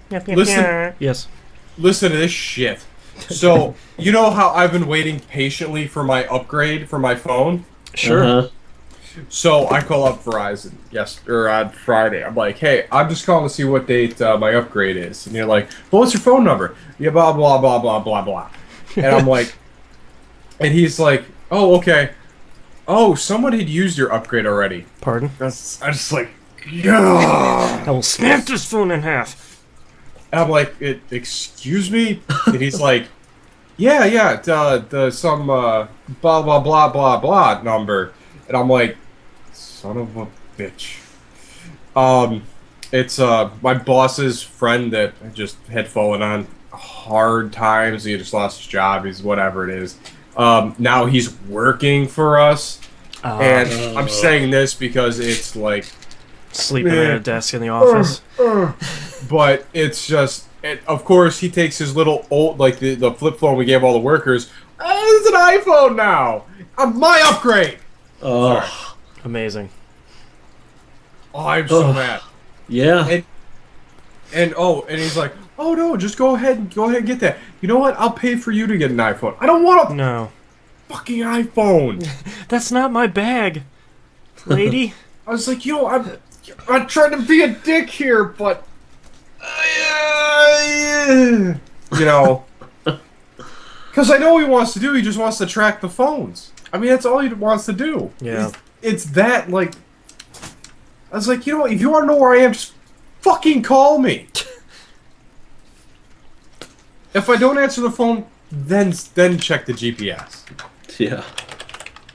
Yes. Listen to this shit. So, you know how I've been waiting patiently for my upgrade for my phone? Sure. So I call up Verizon, yes, or on Friday. I'm like, hey, I'm just calling to see what date my upgrade is. And you're like, well, what's your phone number? Yeah, blah, blah, blah, blah, blah, blah. And I'm like, and he's like, oh, okay. Oh, someone had used your upgrade already. Pardon? I just like, yeah. I will snap this phone in half. And I'm like, excuse me? And he's like, yeah, the some blah blah blah blah blah number. And I'm like, son of a bitch. It's my boss's friend that just had fallen on hard times. He just lost his job. He's whatever it is. Now he's working for us, and I'm saying this because it's like sleeping at a desk in the office. But it's just, of course, he takes his little old, like the flip phone we gave all the workers. It's an iPhone now. My upgrade. Oh, amazing. Oh, I'm so mad. Yeah. And he's like, oh no, just go ahead and get that. You know what? I'll pay for you to get an iPhone. I don't want a fucking iPhone. That's not my bag, lady. I was like, I'm trying to be a dick here, but because I know what he wants to do. He just wants to track the phones. I mean, that's all he wants to do. Yeah. It's that, like, I was like, if you want to know where I am, just fucking call me. If I don't answer the phone, then check the GPS. Yeah.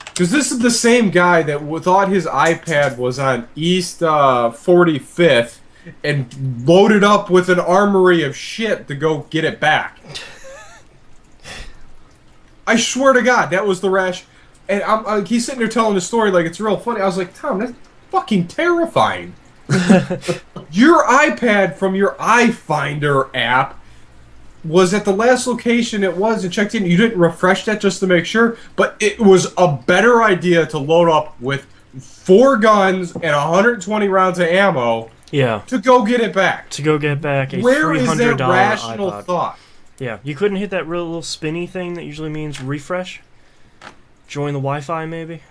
Because this is the same guy that thought his iPad was on East 45th and loaded up with an armory of shit to go get it back. I swear to God, that was the rash. And he's sitting there telling the story like it's real funny. I was like, Tom, that's fucking terrifying. Your iPad from your iFinder app was at the last location it was and checked in. You didn't refresh that just to make sure, but it was a better idea to load up with 4 guns and 120 rounds of ammo. Yeah. To go get it back. To go get back a $300 Where is that rational iPod. thought? Yeah, you couldn't hit that real little spinny thing that usually means refresh. Join the Wi-Fi, maybe.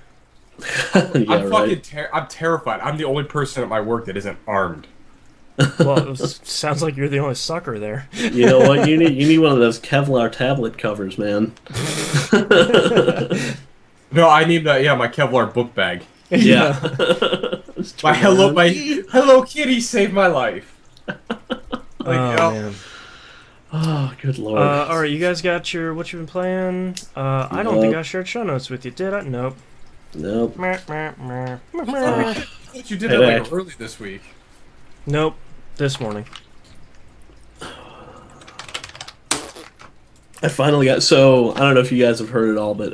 I'm terrified. I'm the only person at my work that isn't armed. Well, it sounds like you're the only sucker there. You know what? You need one of those Kevlar tablet covers, man. No, I need my Kevlar book bag. Yeah. my Hello Kitty saved my life. Man. Oh, good lord. All right, you guys got what you've been playing? I don't think I shared show notes with you, did I? Nope. Nope. I thought you did that like early this week. Nope. This morning. I finally got, so I don't know if you guys have heard it all, but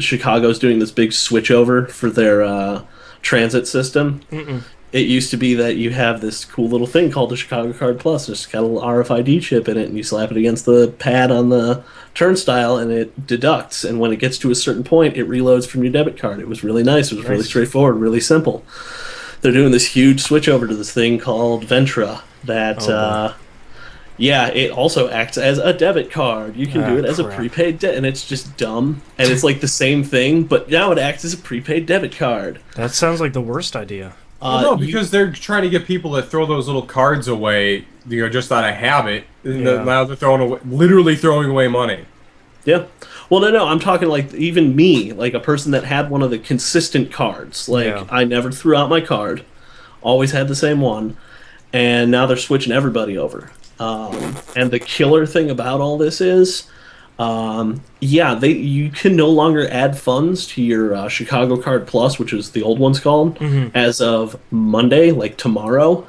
Chicago's doing this big switchover for their transit system. It used to be that you have this cool little thing called the Chicago Card Plus. It's got a little RFID chip in it, and you slap it against the pad on the turnstile, and it deducts. And when it gets to a certain point, it reloads from your debit card. It was really nice. It was really straightforward, really simple. They're doing this huge switch over to this thing called Ventra that, it also acts as a debit card. You can do it as a prepaid and it's just dumb. And it's like the same thing, but now it acts as a prepaid debit card. That sounds like the worst idea. No, because they're trying to get people to throw those little cards away, just out of habit. And now they're literally throwing away money. Yeah. Well, no, I'm talking like even me, like a person that had one of the consistent cards. Like, I never threw out my card, always had the same one, and now they're switching everybody over. And the killer thing about all this is, you can no longer add funds to your Chicago Card Plus, which is the old one's called, as of Monday, like tomorrow.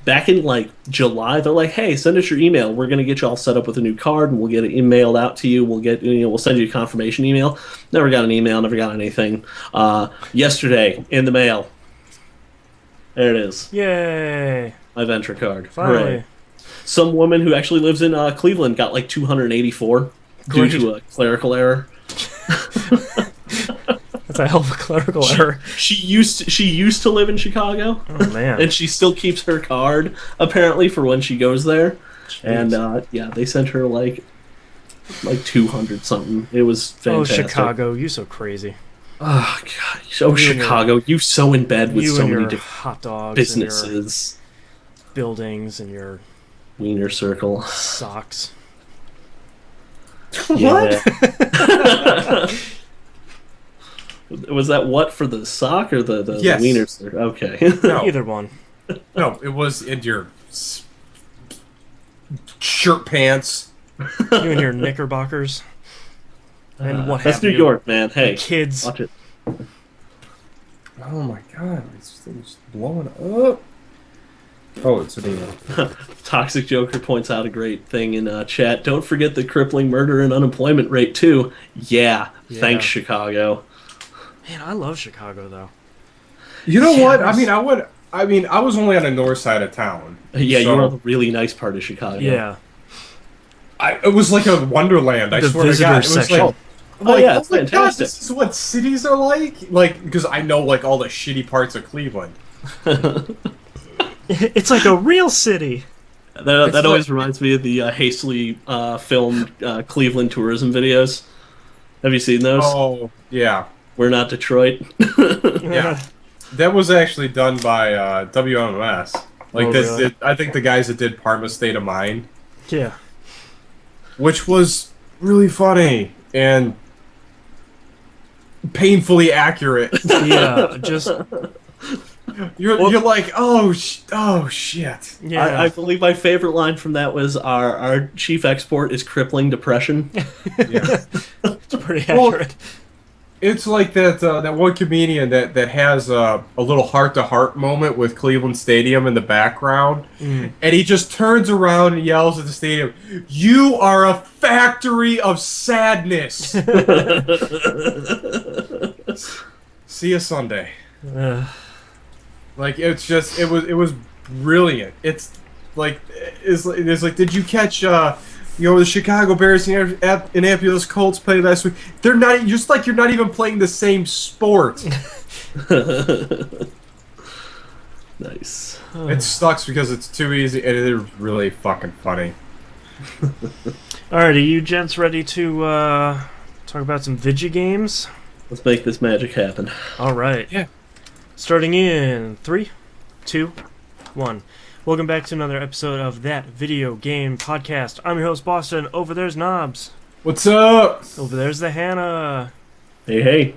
Back in like July, they're like, "Hey, send us your email. We're gonna get you all set up with a new card, and we'll get it emailed out to you. We'll send you a confirmation email." Never got an email. Never got anything. Yesterday in the mail. There it is. Yay! My Venture card. Finally. Hooray. Some woman who actually lives in Cleveland got like 284 due to a clerical error. That's a hell of a clerical error. She used to live in Chicago. Oh man. And she still keeps her card apparently for when she goes there. Jeez. And yeah, they sent her like 200 something. It was fantastic. Oh, Chicago, you so crazy. Oh god. Oh, Chicago, you so in bed with You so and many your different hot dogs businesses. and your buildings and your Wiener Circle. socks. Yeah. Was that what for the sock or the Yes. Wiener Circle? Okay. No, Either one. no, it was in your shirt pants. You and your knickerbockers. And what That's have New you. York, man. Hey, Kids. watch it. Oh my god, this thing's blowing up. Oh, it's an email. Toxic Joker points out a great thing in chat. Don't forget the crippling murder and unemployment rate too. Yeah. Thanks, Chicago. Man, I love Chicago though. You know what? Yes. I mean, I was only on the north side of town. Yeah, so you're on the really nice part of Chicago. Yeah. it was like a wonderland. I The swear to visitor God, it was section. like, Oh, yeah, it's my God, fantastic. this is what cities are like. Like, because I know like all the shitty parts of Cleveland. It's like a real city. That always reminds me of the hastily filmed Cleveland tourism videos. Have you seen those? Oh, yeah. We're not Detroit. Yeah. That was actually done by WMS. Like Oh, this, really? I think the guys that did Parma State of Mind, Yeah. which was really funny and painfully accurate. Yeah. Just You're like, oh shit. yeah. I believe my favorite line from that was our chief export is crippling depression. Yeah. It's pretty Well, accurate. It's like that one comedian that has a little heart-to-heart moment with Cleveland Stadium in the background, and he just turns around and yells at the stadium, "You are a factory of sadness." See you Sunday. Like it was brilliant. It's like did you catch the Chicago Bears and Indianapolis Colts played last week? They're not just like you're not even playing the same sport. Nice. It sucks because it's too easy and it is really fucking funny. Alright, are you gents ready to talk about some video games? Let's make this magic happen. Alright. Yeah. Starting in 3, 2, 1. Welcome back to another episode of That Video Game Podcast. I'm your host, Boston. Over there's Knobs. What's up? Over there's the Hannah. Hey.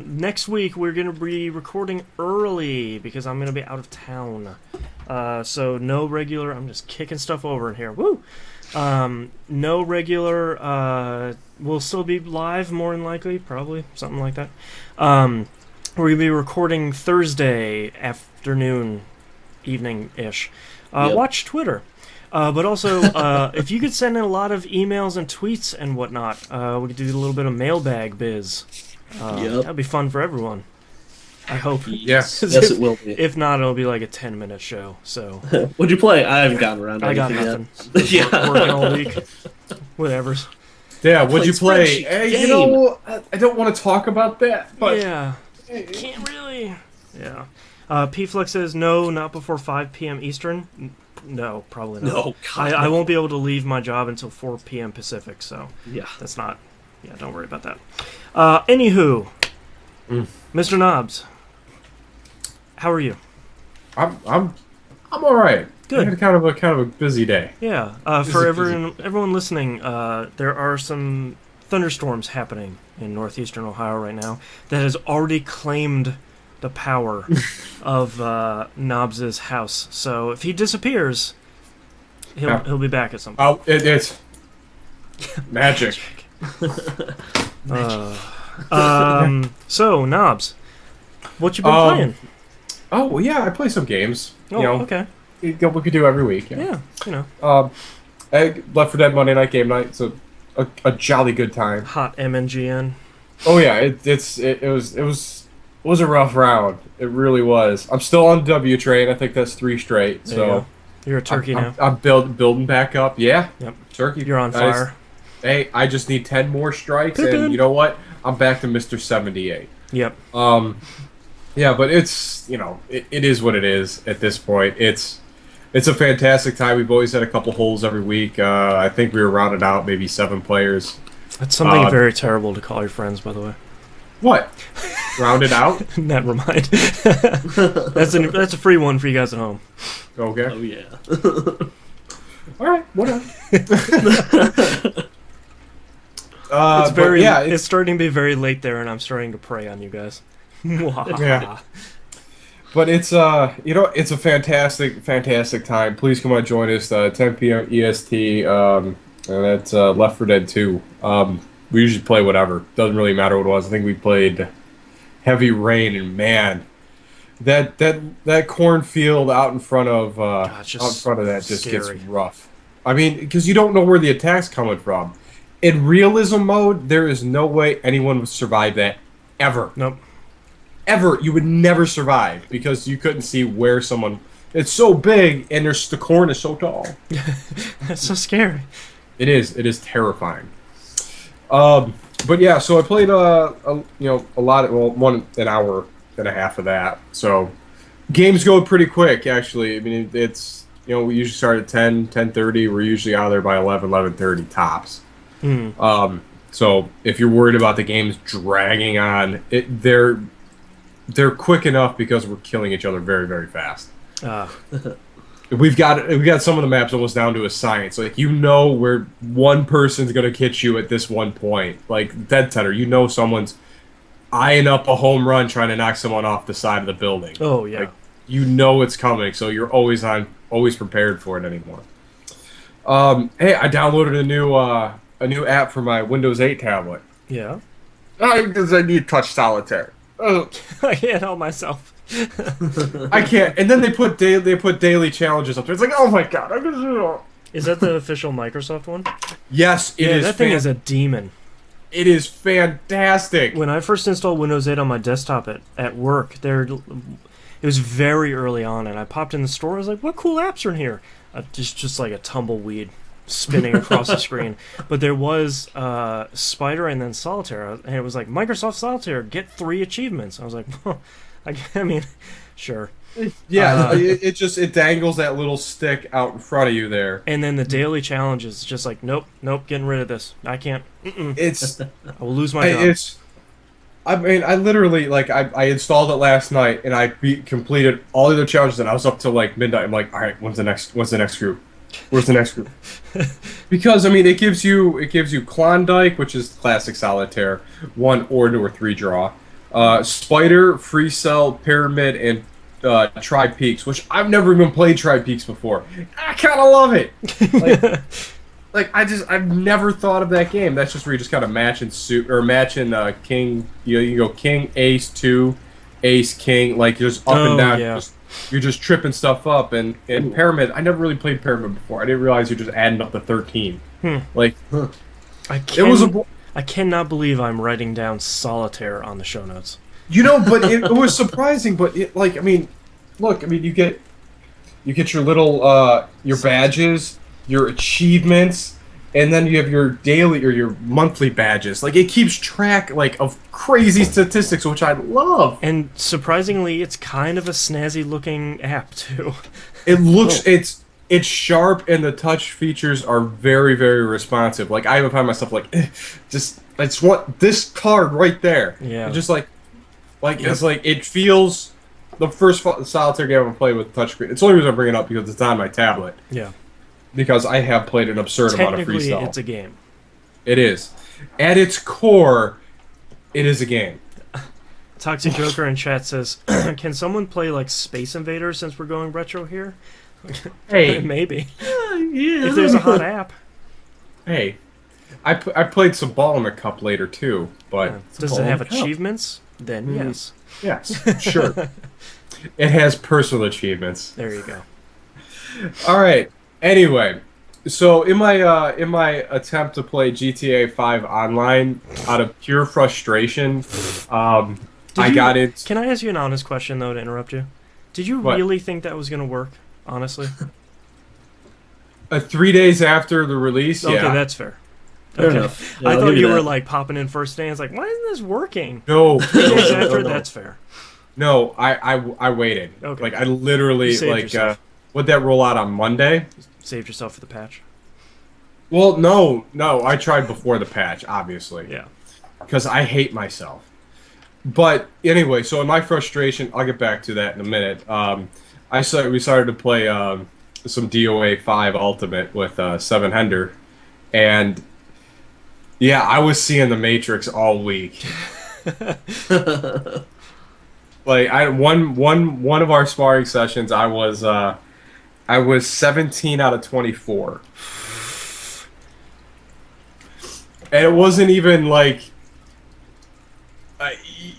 Next week we're going to be recording early because I'm going to be out of town. So no regular... I'm just kicking stuff over in here. Woo! No regular... we'll still be live, more than likely. Probably. Something like that. We're going to be recording Thursday afternoon, evening-ish. Yep. Watch Twitter. But also, if you could send in a lot of emails and tweets and whatnot, we could do a little bit of mailbag biz. Yep. That'd be fun for everyone. I hope. Yes. Yes, it will be. If not, it'll be like a 10-minute show. So What'd you play? I haven't gotten around to I got anything nothing. yet. Yeah. Working all week. Whatever's. Yeah, what'd you play? Spreadsheet Hey, game. you know, I don't want to talk about that, but Yeah. Can't really. Yeah. P-Flex says, no, not before 5 p.m. Eastern. No, probably not. No, God, I no. won't be able to leave my job until 4 p.m. Pacific, so Yeah. that's not... Yeah, don't worry about that. Anywho, Mr. Knobs, how are you? I'm all right. Good. I had kind of a busy day. Yeah. Busy, For busy. everyone listening, there are some thunderstorms happening in northeastern Ohio right now that has already claimed the power of Knobs' house. So if he disappears, he'll be back at some point. Oh, it's magic. So Knobs, what you been playing? Oh well, yeah, I play some games. Oh, okay. We could do every week. Yeah, you know, Left 4 Dead Monday Night Game Night. So a jolly good time. hot MNGN. Oh yeah, it was a rough round. It really was. I'm still on W train. I think that's 3 straight. There you So go. You're a turkey now. I'm building back up. Yeah. Yep. Turkey. You're on fire. Hey, I just need 10 more strikes, Pippin. and you know what? I'm back to Mr. 78. Yep. Yeah, but it's, it is what it is at this point. It's a fantastic time. We've always had a couple holes every week. I think we were rounded out maybe 7 players. That's something very terrible to call your friends, by the way. What? Rounded out? Never mind. That's a free one for you guys at home. Okay. Oh yeah. All right. Whatever. It's starting to be very late there, and I'm starting to prey on you guys. Yeah. But it's it's a fantastic time. Please come on, join us 10 p.m. EST, and that's Left 4 Dead 2. We usually play whatever. Doesn't really matter what it was. I think we played Heavy Rain, and man, that cornfield out in front of that just gets rough. I mean, because you don't know where the attack's coming from. In realism mode, there is no way anyone would survive that ever. Nope. Ever. You would never survive because you couldn't see where someone... It's so big, and the corn is so tall. That's so scary. It is. It is terrifying. But yeah, so I played a lot of, an hour and a half of that. So games go pretty quick, actually. I mean, it's we usually start at 10:30. We're usually out of there by 11:30 tops. So if you're worried about the games dragging on, they're quick enough because we're killing each other very, very fast. We've got some of the maps almost down to a science. Like, where one person's gonna hit you at this one point. Like Dead Tender, someone's eyeing up a home run trying to knock someone off the side of the building. Oh yeah. Like, it's coming, so you're always prepared for it anymore. Hey, I downloaded a new app for my Windows 8 tablet. Yeah. Because I need Touch Solitaire. I can't help myself. I can't. And then they put daily challenges up there. It's like, oh my god. Is that the official Microsoft one? Yes, it is. That thing is a demon. It is fantastic. When I first installed Windows 8 on my desktop at work, it was very early on, and I popped in the store. I was like, what cool apps are in here? Just like a tumbleweed spinning across the screen. But there was Spider and then Solitaire, and it was like, Microsoft Solitaire, get 3 achievements. I was like, well, I mean, sure. Yeah, it dangles that little stick out in front of you there. And then the daily challenge is just like, nope, getting rid of this. I can't. I will lose my job. I mean, I literally, I installed it last night, and I completed all the other challenges, and I was up till, midnight. I'm like, all right, when's the next group? Where's the next group? Because, I mean, it gives you Klondike, which is classic Solitaire, 1 or 2 or 3 draw. Spider, Free Cell, Pyramid, and Tri-Peaks, which I've never even played Tri-Peaks before. I kind of love it. I've never thought of that game. That's just where you just kind of match and king. You can go king, ace, 2, ace, king, just up and down. Yeah. You're just tripping stuff up. And Pyramid, I never really played Pyramid before. I didn't realize you're just adding up to 13. I cannot believe I'm writing down Solitaire on the show notes. But it was surprising. But you get your little your badges, your achievements, and then you have your daily or your monthly badges. It keeps track of crazy statistics, which I love. And surprisingly, it's kind of a snazzy looking app too. It looks it's sharp, and the touch features are very, very responsive. I even find myself I just want this card right there. Yeah. It feels the first Solitaire game I ever played with touchscreen. It's the only reason I bring it up because it's on my tablet. Yeah. Because I have played an absurd amount of Free Cell. Technically, it's a game. It is. At its core, it is a game. Toxic Joker in chat says, can someone play Space Invaders since we're going retro here? Hey. Maybe. Yeah. If there's a hot app. Hey. I played some Ball in the Cup later, too. But does it have achievements? Then yes. Yes, sure. It has personal achievements. There you go. All right. Anyway, so in my attempt to play GTA 5 online, out of pure frustration, I got it. Can I ask you an honest question, though, to interrupt you? Did you really think that was going to work, honestly? 3 days after the release, okay, yeah. that's fair. Fair Okay. enough. Yeah, I I'll thought give you were that. like popping in first day. It's like, why isn't this working? No, 3 days after, no. that's fair. no, I waited. Okay. Like, I literally, You saved like, yourself. would that roll out on Monday? Saved yourself for the patch. Well, no, I tried before the patch, obviously. Yeah. Because I hate myself. But anyway, so in my frustration, I'll get back to that in a minute. We started to play some DOA 5 Ultimate with Seven Hender, and yeah, I was seeing the Matrix all week. Like one of our sparring sessions, I was 17 out of 24, and it wasn't even like.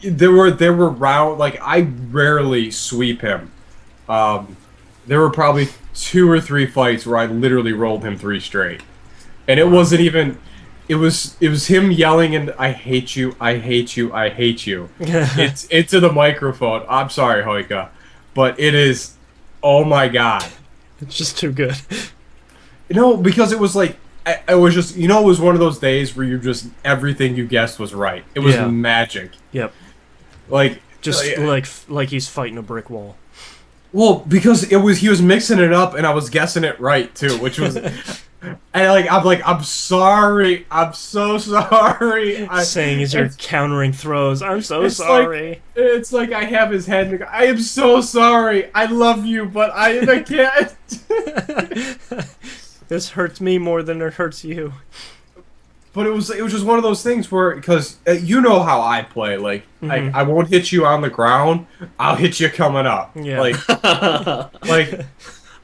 There were round like I rarely sweep him. There were probably 2 or 3 fights where I literally rolled him 3 straight, and it wasn't even. It was him yelling and I hate you, I hate you, I hate you. It's into the microphone. I'm sorry, Hoika, but it is. Oh my god. It's just too good. No, because it was like. I was just, it was one of those days where everything you guessed was right. It was magic. Yep. Like, Just like he's fighting a brick wall. well, because he was mixing it up and I was guessing it right too, which was, I'm sorry, I'm so sorry. Saying as you're countering throws, I'm so it's sorry. It's like I have his head and I am so sorry. I love you, but I can't. This hurts me more than it hurts you. But it was just one of those things where, because you know how I play, like, I won't hit you on the ground, I'll hit you coming up. Yeah.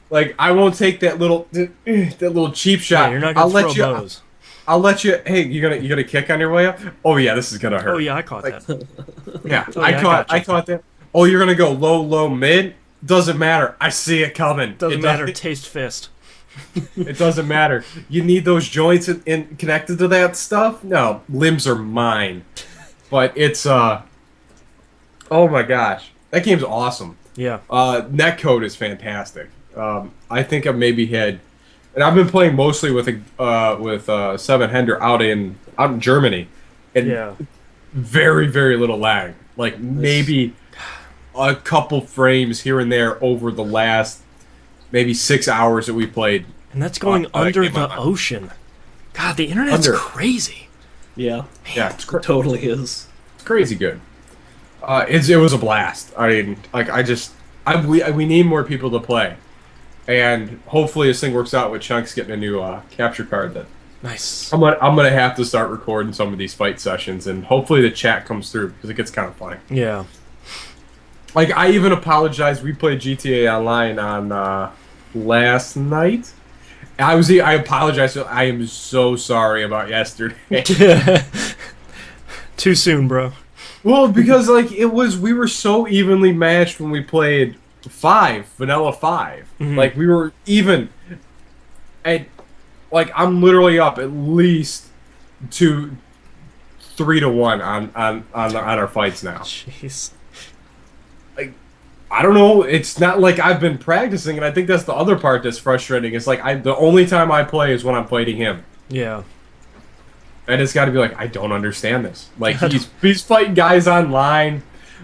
Like I won't take that little cheap shot. Yeah, you're not gonna throw bows. I'll let you. Hey, you gonna kick on your way up? Oh yeah, this is gonna hurt. Oh yeah, I caught that. Yeah, Oh, yeah, I caught that. Oh, you're gonna go low, mid? Doesn't matter. I see it coming. Doesn't matter. Taste fist. It doesn't matter. You need those joints in connected to that stuff? No, limbs are mine. But it's oh my gosh, that game's awesome. Yeah. Netcode is fantastic. I think I maybe had, and I've been playing mostly with Seven Hender out in Germany, and Yeah. very very little lag. Like maybe a couple frames here and there over the last. Maybe 6 hours that we played. And that's going under the ocean. God, the internet's crazy. Yeah. Yeah, it Totally is. It's crazy good. It was a blast. I mean, like we need more people to play, and hopefully this thing works out with Chunks getting a new capture card. That Nice. I'm gonna have to start recording some of these fight sessions, and hopefully the chat comes through because it gets kind of funny. Yeah. Like I even apologized. We played GTA Online on last night. I apologize. I am so sorry about yesterday. Too soon, bro. Well, because we were so evenly matched when we played Vanilla 5. Mm-hmm. Like we were even. And like I'm literally up at least 3-1 on our fights now. Jeez. I don't know. It's not like I've been practicing, and I think that's the other part that's frustrating. It's like the only time I play is when I'm fighting him, Yeah. and it's got to be like I don't understand this. Like he's fighting guys online,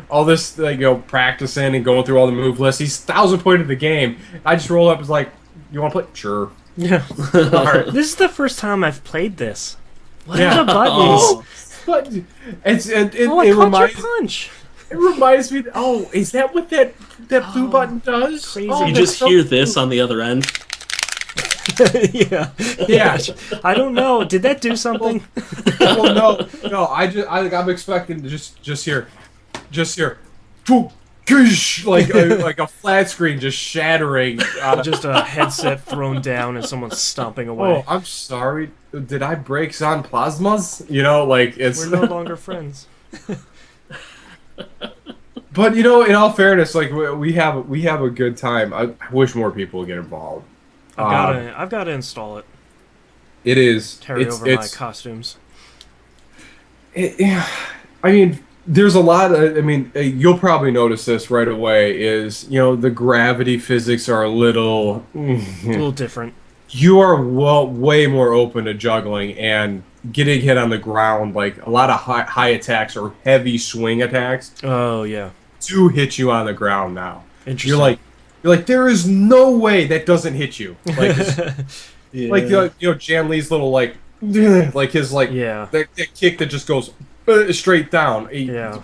all this practicing and going through all the move lists. He's 1,000 point of the game. I just roll up. It's like, you want to play? Sure. Yeah. All right. This is the first time I've played this. What Yeah. are the buttons? Oh, but it I caught reminds your punch. it reminds me. Oh, is that what that blue button does? Crazy. Oh, You that's just so hear cool. this on the other end. Yeah. Yeah. I don't know. Did that do something? Well, no. I'm expecting to just hear, like a flat screen just shattering. Just a headset thrown down and someone stomping away. Oh, I'm sorry. Did I break Zon Plasmas? It's. We're no longer friends. But in all fairness, like we have a good time. I wish more people would get involved. I've got to install it. It is. Carry over my costumes. I mean, there's a lot of. I mean, you'll probably notice this right away. Is the gravity physics are a a little different. You are way more open to juggling, and getting hit on the ground, like a lot of high attacks or heavy swing attacks, Oh yeah. do hit you on the ground now. Interesting. You're like, there is no way that doesn't hit you. Like, Yeah. like Jan Lee's little like his like Yeah. that kick that just goes straight down. Yeah.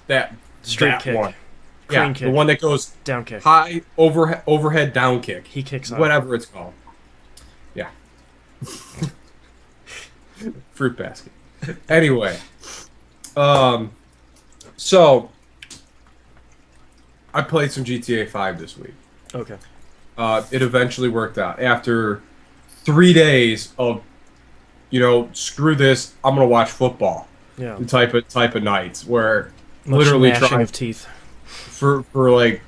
That Straight that kick. one. Crane Yeah, kick. the one that goes Down kick. high overhead down kick. He kicks up. Whatever it's called. Yeah. Fruit basket. Anyway, so I played some GTA 5 this week. Okay. It eventually worked out after 3 days of, screw this, I'm gonna watch football. Yeah. Type of nights where Much literally gnashing trying of teeth. for like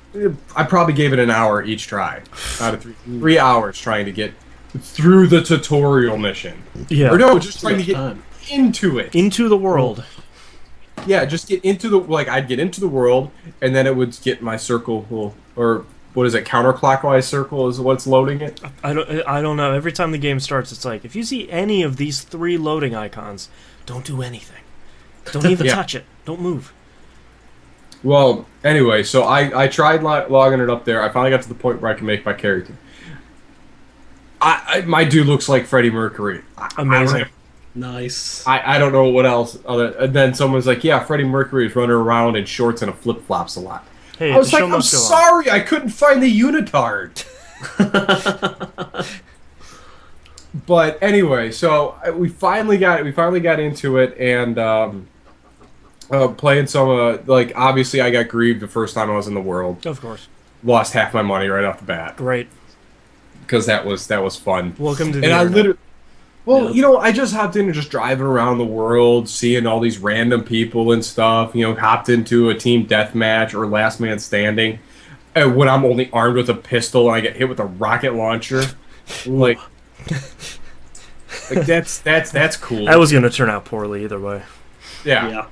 I probably gave it an hour each try out of 3 hours trying to get through the tutorial mission. Yeah. Or no, just trying to get Time. into it. Into the world. Yeah, just get into I'd get into the world, and then it would get my circle, or what is it, counterclockwise circle is what's loading it. I don't know. Every time the game starts, it's like, if you see any of these 3 loading icons, don't do anything. Don't even Yeah. touch it. Don't move. Well, anyway, so I tried logging it up there. I finally got to the point where I can make my character. My dude looks like Freddie Mercury. Amazing. Nice. I don't know what else. And then someone's like, yeah, Freddie Mercury is running around in shorts and flip flops a lot. Hey, I was the like, show I'm must go on. sorry, I couldn't find the unitard. But anyway, so we finally got into it, and playing some obviously I got grieved the first time I was in the world. Of course. Lost half my money right off the bat Great. because that was fun. Welcome to the And I internet. literally. Well, Yeah. I just hopped in and just driving around the world, seeing all these random people and stuff. Hopped into a team deathmatch or last man standing. And when I'm only armed with a pistol and I get hit with a rocket launcher, like that's cool. That was going to turn out poorly either way. Yeah.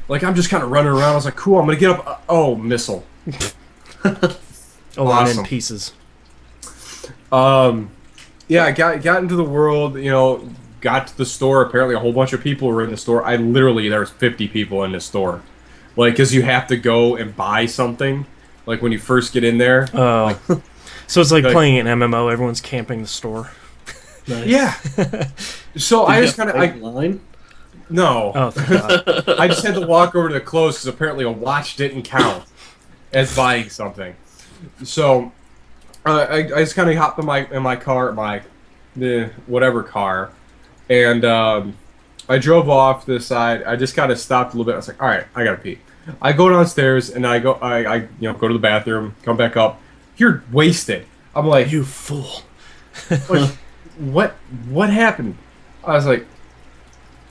Like I'm just kind of running around. I was like, cool. I'm gonna get up. Oh, missile. Oh, I'm Awesome. in pieces. Yeah, I got into the world. Got to the store. Apparently, a whole bunch of people were in the store. There's 50 people in the store, because you have to go and buy something. Like when you first get in there. Oh. So it's like like- playing an MMO. Everyone's camping the store. Nice. Yeah. So I just kind of line. no. Oh, thank God. I just had to walk over to the clothes because apparently a watch didn't count as buying something. So I just kind of hopped in my car, the whatever car, and I drove off to the side. I just kind of stopped a little bit. I was like, all right, I gotta pee. I go downstairs and I go go to the bathroom, come back up. You're wasted. I'm like, You fool. what happened? I was like,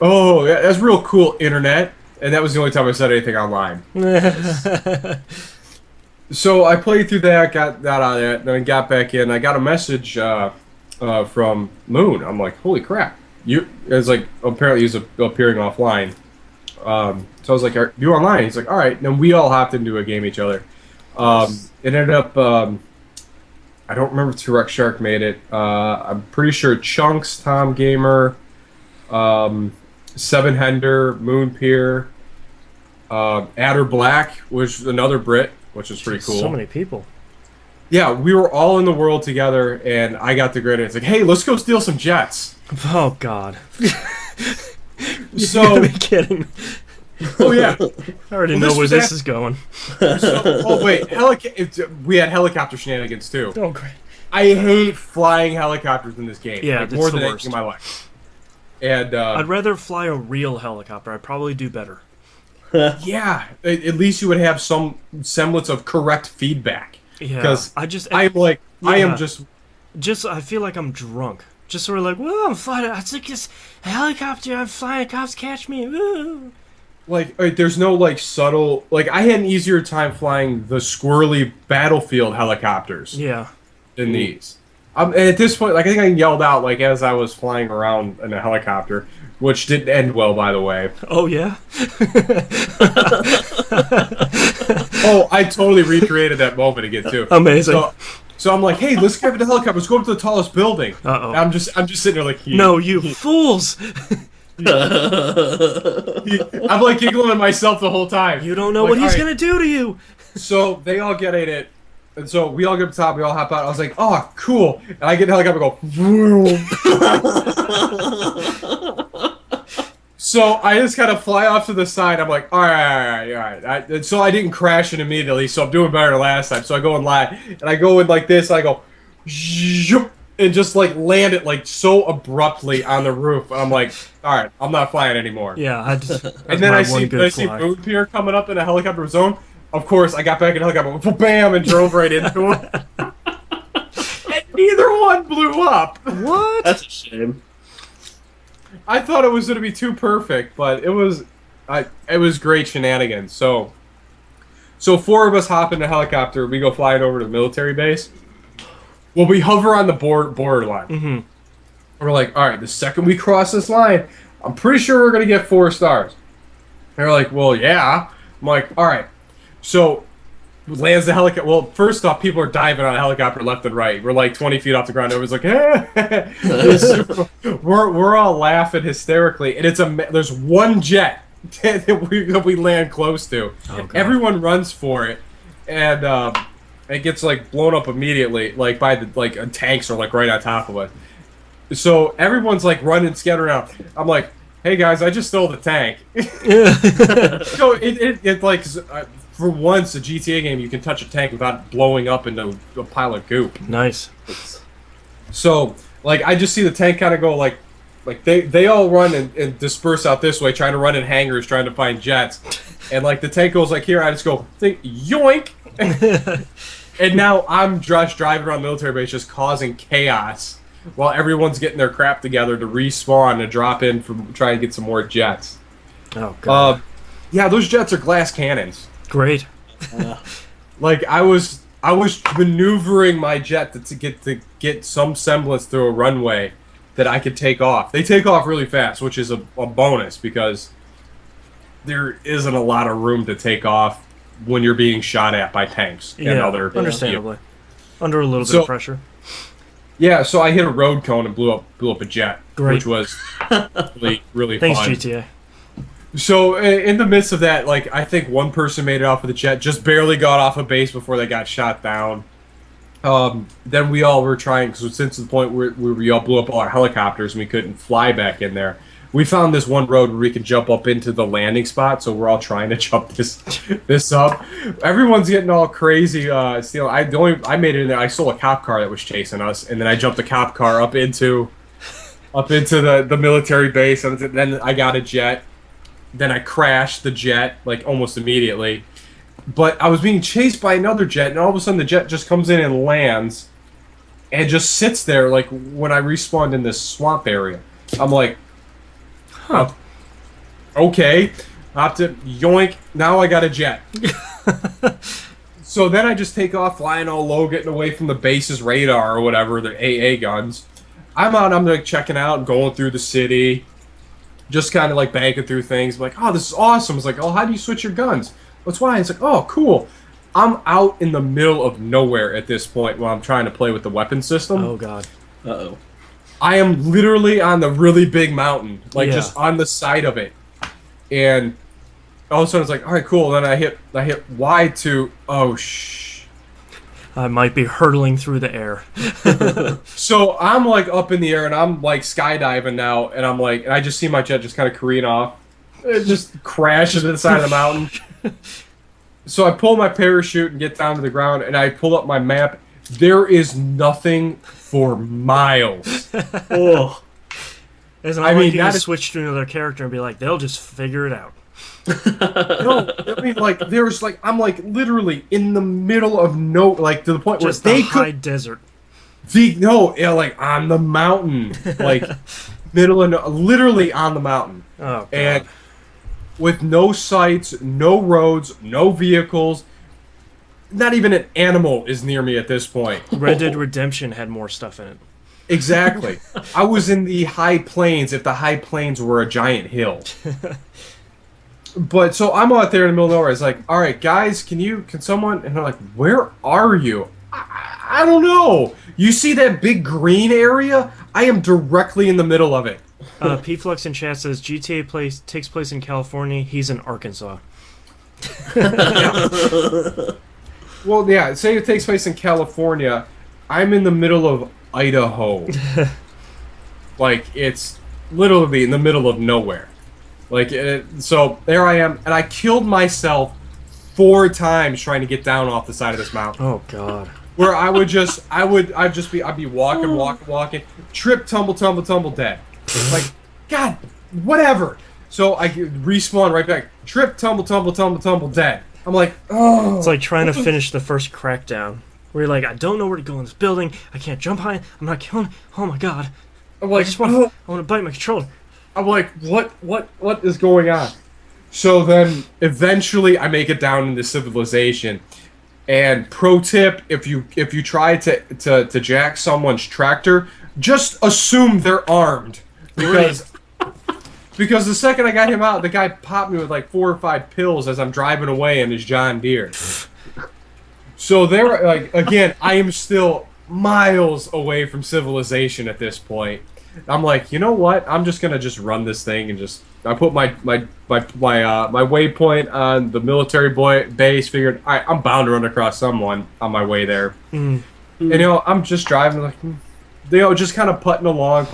oh, yeah, that's real cool, internet. And that was the only time I said anything online. So I played through that, got that out of that, then I got back in. I got a message from Moon. I'm like, holy crap! It's like apparently he's appearing offline. So I was like, are you online? He's like, all right. And then we all hopped into a game each other. It ended up. I don't remember if T-Rex Shark made it. I'm pretty sure Chunks, Tom Gamer, Seven Hender, Moon Pier, Adder Black was another Brit, which was pretty cool. So many people. Yeah, we were all in the world together, and I got the grid. It's like, hey, let's go steal some jets. Oh, God. You So, gotta be kidding. oh yeah. I already Well, know this where was this after- is going. Oh wait, we had helicopter shenanigans too. Oh, great. I hate flying helicopters in this game. Yeah, like, it's more the than worst. anything in my life. And I'd rather fly a real helicopter. I'd probably do better. yeah, at least you would have some semblance of correct feedback. Yeah. Because I just... I'm like, I Yeah. am just. I feel like I'm drunk. Just sort of like, whoa, I'm flying. I took this helicopter. I'm flying. Cops catch me. Woo. Like, there's no, subtle... I had an easier time flying the squirrely battlefield helicopters Yeah. than these. And at this point, I think I yelled out, as I was flying around in a helicopter, which didn't end well, by the way. Oh, yeah? Oh, I totally recreated that moment again, too. Amazing. So, So I'm like, hey, let's grab the helicopter. Let's go up to the tallest building. Uh-oh. And I'm just sitting there like, No, you fools! I'm like giggling at myself the whole time. You don't know like, what he's right. gonna do to you! So they all get in it. And so we all get up to the top, we all hop out. I was like, oh, cool. And I get in the helicopter and go, vroom. So I just kind of fly off to the side. I'm like, all right. And so I didn't crash it immediately, so I'm doing better than last time. So I go and lie. And I go in like this, and I go, zoop, and just like land it like so abruptly on the roof. And I'm like, all right, I'm not flying anymore. Yeah, and then I see Moon Pier coming up in a helicopter zone. Of course, I got back in the helicopter, bam, and drove right into him. And neither one blew up. What? That's a shame. I thought it was going to be too perfect, but it was great shenanigans. So 4 of us hop in the helicopter. We go flying over to the military base. Well, we hover on the borderline. Mm-hmm. We're like, all right, the second we cross this line, I'm pretty sure we're going to get 4 stars. And they're like, well, yeah. I'm like, all right. So lands the helicopter. Well, first off, people are diving on a helicopter left and right. We're like 20 feet off the ground. Everyone's like, eh. we're all laughing hysterically, and there's one jet that we land close to. Oh, everyone runs for it, and it gets like blown up immediately, like by the tanks are like right on top of us. So everyone's like running, scattering around. I'm like, hey guys, I just stole the tank. So it like. For once, a GTA game, you can touch a tank without blowing up into a pile of goop. Nice. So, like, I just see the tank kind of go like they all run and disperse out this way, trying to run in hangars, trying to find jets. And, like, the tank goes like here, I just go, yoink! And now I'm just driving around the military base just causing chaos while everyone's getting their crap together to respawn and drop in for trying to get some more jets. Oh, God. Yeah, those jets are glass cannons. Great. Like I was maneuvering my jet to get some semblance through a runway that I could take off. They take off really fast, which is a bonus because there isn't a lot of room to take off when you're being shot at by tanks and other. Understandably, under a little bit of pressure. Yeah, so I hit a road cone and blew up a jet, Great. which was really Thanks, fun. GTA. So in the midst of that, like I think one person made it off with a jet, just barely got off a base before they got shot down. Then we all were trying, because since the point where we all blew up all our helicopters and we couldn't fly back in there, we found this one road where we could jump up into the landing spot. So we're all trying to jump this up. Everyone's getting all crazy. I made it in there. I stole a cop car that was chasing us, and then I jumped the cop car up into the military base, and then I got a jet. Then I crashed the jet, like, almost immediately. But I was being chased by another jet, and all of a sudden the jet just comes in and lands, and just sits there, like, when I respawned in this swamp area. I'm like, okay. Hopped it, yoink, now I got a jet. So then I just take off, flying all low, getting away from the base's radar or whatever, the AA guns. I'm like, checking out, going through the city. Just kind of like banking through things, like, oh, this is awesome. It's like, oh, how do you switch your guns? That's why. It's like, oh, cool. I'm out in the middle of nowhere at this point while I'm trying to play with the weapon system. Oh, God. Uh-oh. I am literally on the really big mountain, like just on the side of it. And all of a sudden it's like, all right, cool. And then I hit Y to, oh, I might be hurtling through the air. So I'm like up in the air and I'm like skydiving now, and I'm like, and I just see my jet just kind of careen off. It just crashes to the side of the mountain. So I pull my parachute and get down to the ground, and I pull up my map. There is nothing for miles. Oh. I mean, you that can switch to another character and be like, they'll just figure it out. No, I mean, like, there's like, I'm like literally in the middle of like to the point just where they high desert. Like on the mountain, like literally on the mountain. Oh, God. And with no sights, no roads, no vehicles, not even an animal is near me at this point. Red Dead Redemption had more stuff in it. Exactly. I was in the high plains, if the high plains were a giant hill. But so I'm out there in the middle of nowhere. It's like, all right, guys, can someone? And they're like, where are you? I don't know. You see that big green area? I am directly in the middle of it. P-Flux in chat says GTA takes place in California. He's in Arkansas. Well, yeah, say it takes place in California. I'm in the middle of Idaho. Like, it's literally in the middle of nowhere. Like, so there I am, and I killed myself 4 times trying to get down off the side of this mountain. Oh God. Where I'd be walking, trip, tumble, dead. Like, God, whatever. So I respawn right back, trip, tumble, dead. I'm like, oh. It's like trying to finish the first Crackdown, where you're like, I don't know where to go in this building. I can't jump high. I'm not killing. Oh my God. I'm like, I want to bite my controller. I'm like, what is going on? So then, eventually, I make it down into civilization. And pro tip: if you try to jack someone's tractor, just assume they're armed, because the second I got him out, the guy popped me with like 4 or 5 pills as I'm driving away in his John Deere. So they're like, again, I am still miles away from civilization at this point. I'm like, you know what? I'm just gonna run this thing and I put my waypoint on the military base. Figured, all right, I'm bound to run across someone on my way there. And I'm just driving like, just kind of putting along.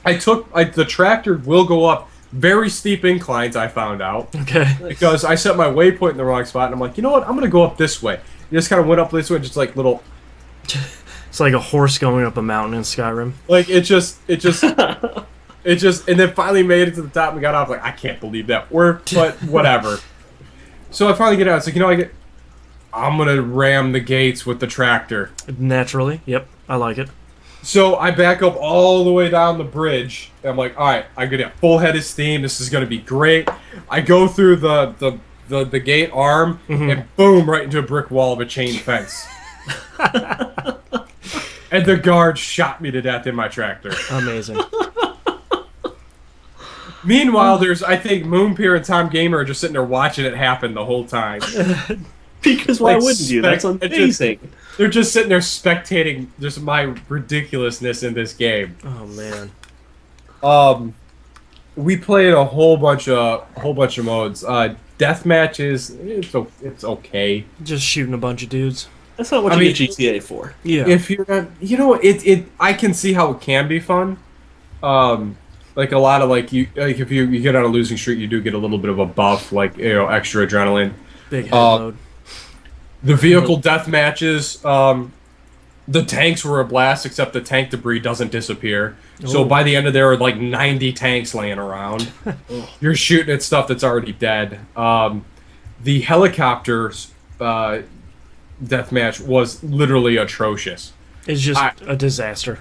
The tractor will go up very steep inclines. I found out, because I set my waypoint in the wrong spot, and I'm like, you know what? I'm gonna go up this way. It just kind of went up this way, just like little. It's like a horse going up a mountain in Skyrim. Like it just, and then finally made it to the top and got off. Like, I can't believe that worked, but whatever. So I finally get out. It's like, I'm gonna ram the gates with the tractor. Naturally, yep, I like it. So I back up all the way down the bridge. And I'm like, all right, I'm gonna get full head of steam. This is gonna be great. I go through the gate arm and boom, right into a brick wall of a chain fence. And the guard shot me to death in my tractor. Amazing. Meanwhile, I think Moonpeer and Tom Gamer are just sitting there watching it happen the whole time. Because why wouldn't you? That's amazing. They're just sitting there spectating just my ridiculousness in this game. Oh man. We played a whole bunch of modes. Death matches, it's okay. Just shooting a bunch of dudes. That's not what you get GTA for. Yeah. If you're not, I can see how it can be fun. Like a lot of if you get on a losing streak, you do get a little bit of a buff, like extra adrenaline. Big head load. The vehicle death matches, the tanks were a blast, except the tank debris doesn't disappear. Ooh. So by the end of there were like 90 tanks laying around. You're shooting at stuff that's already dead. The helicopters deathmatch was literally atrocious. It's just a disaster.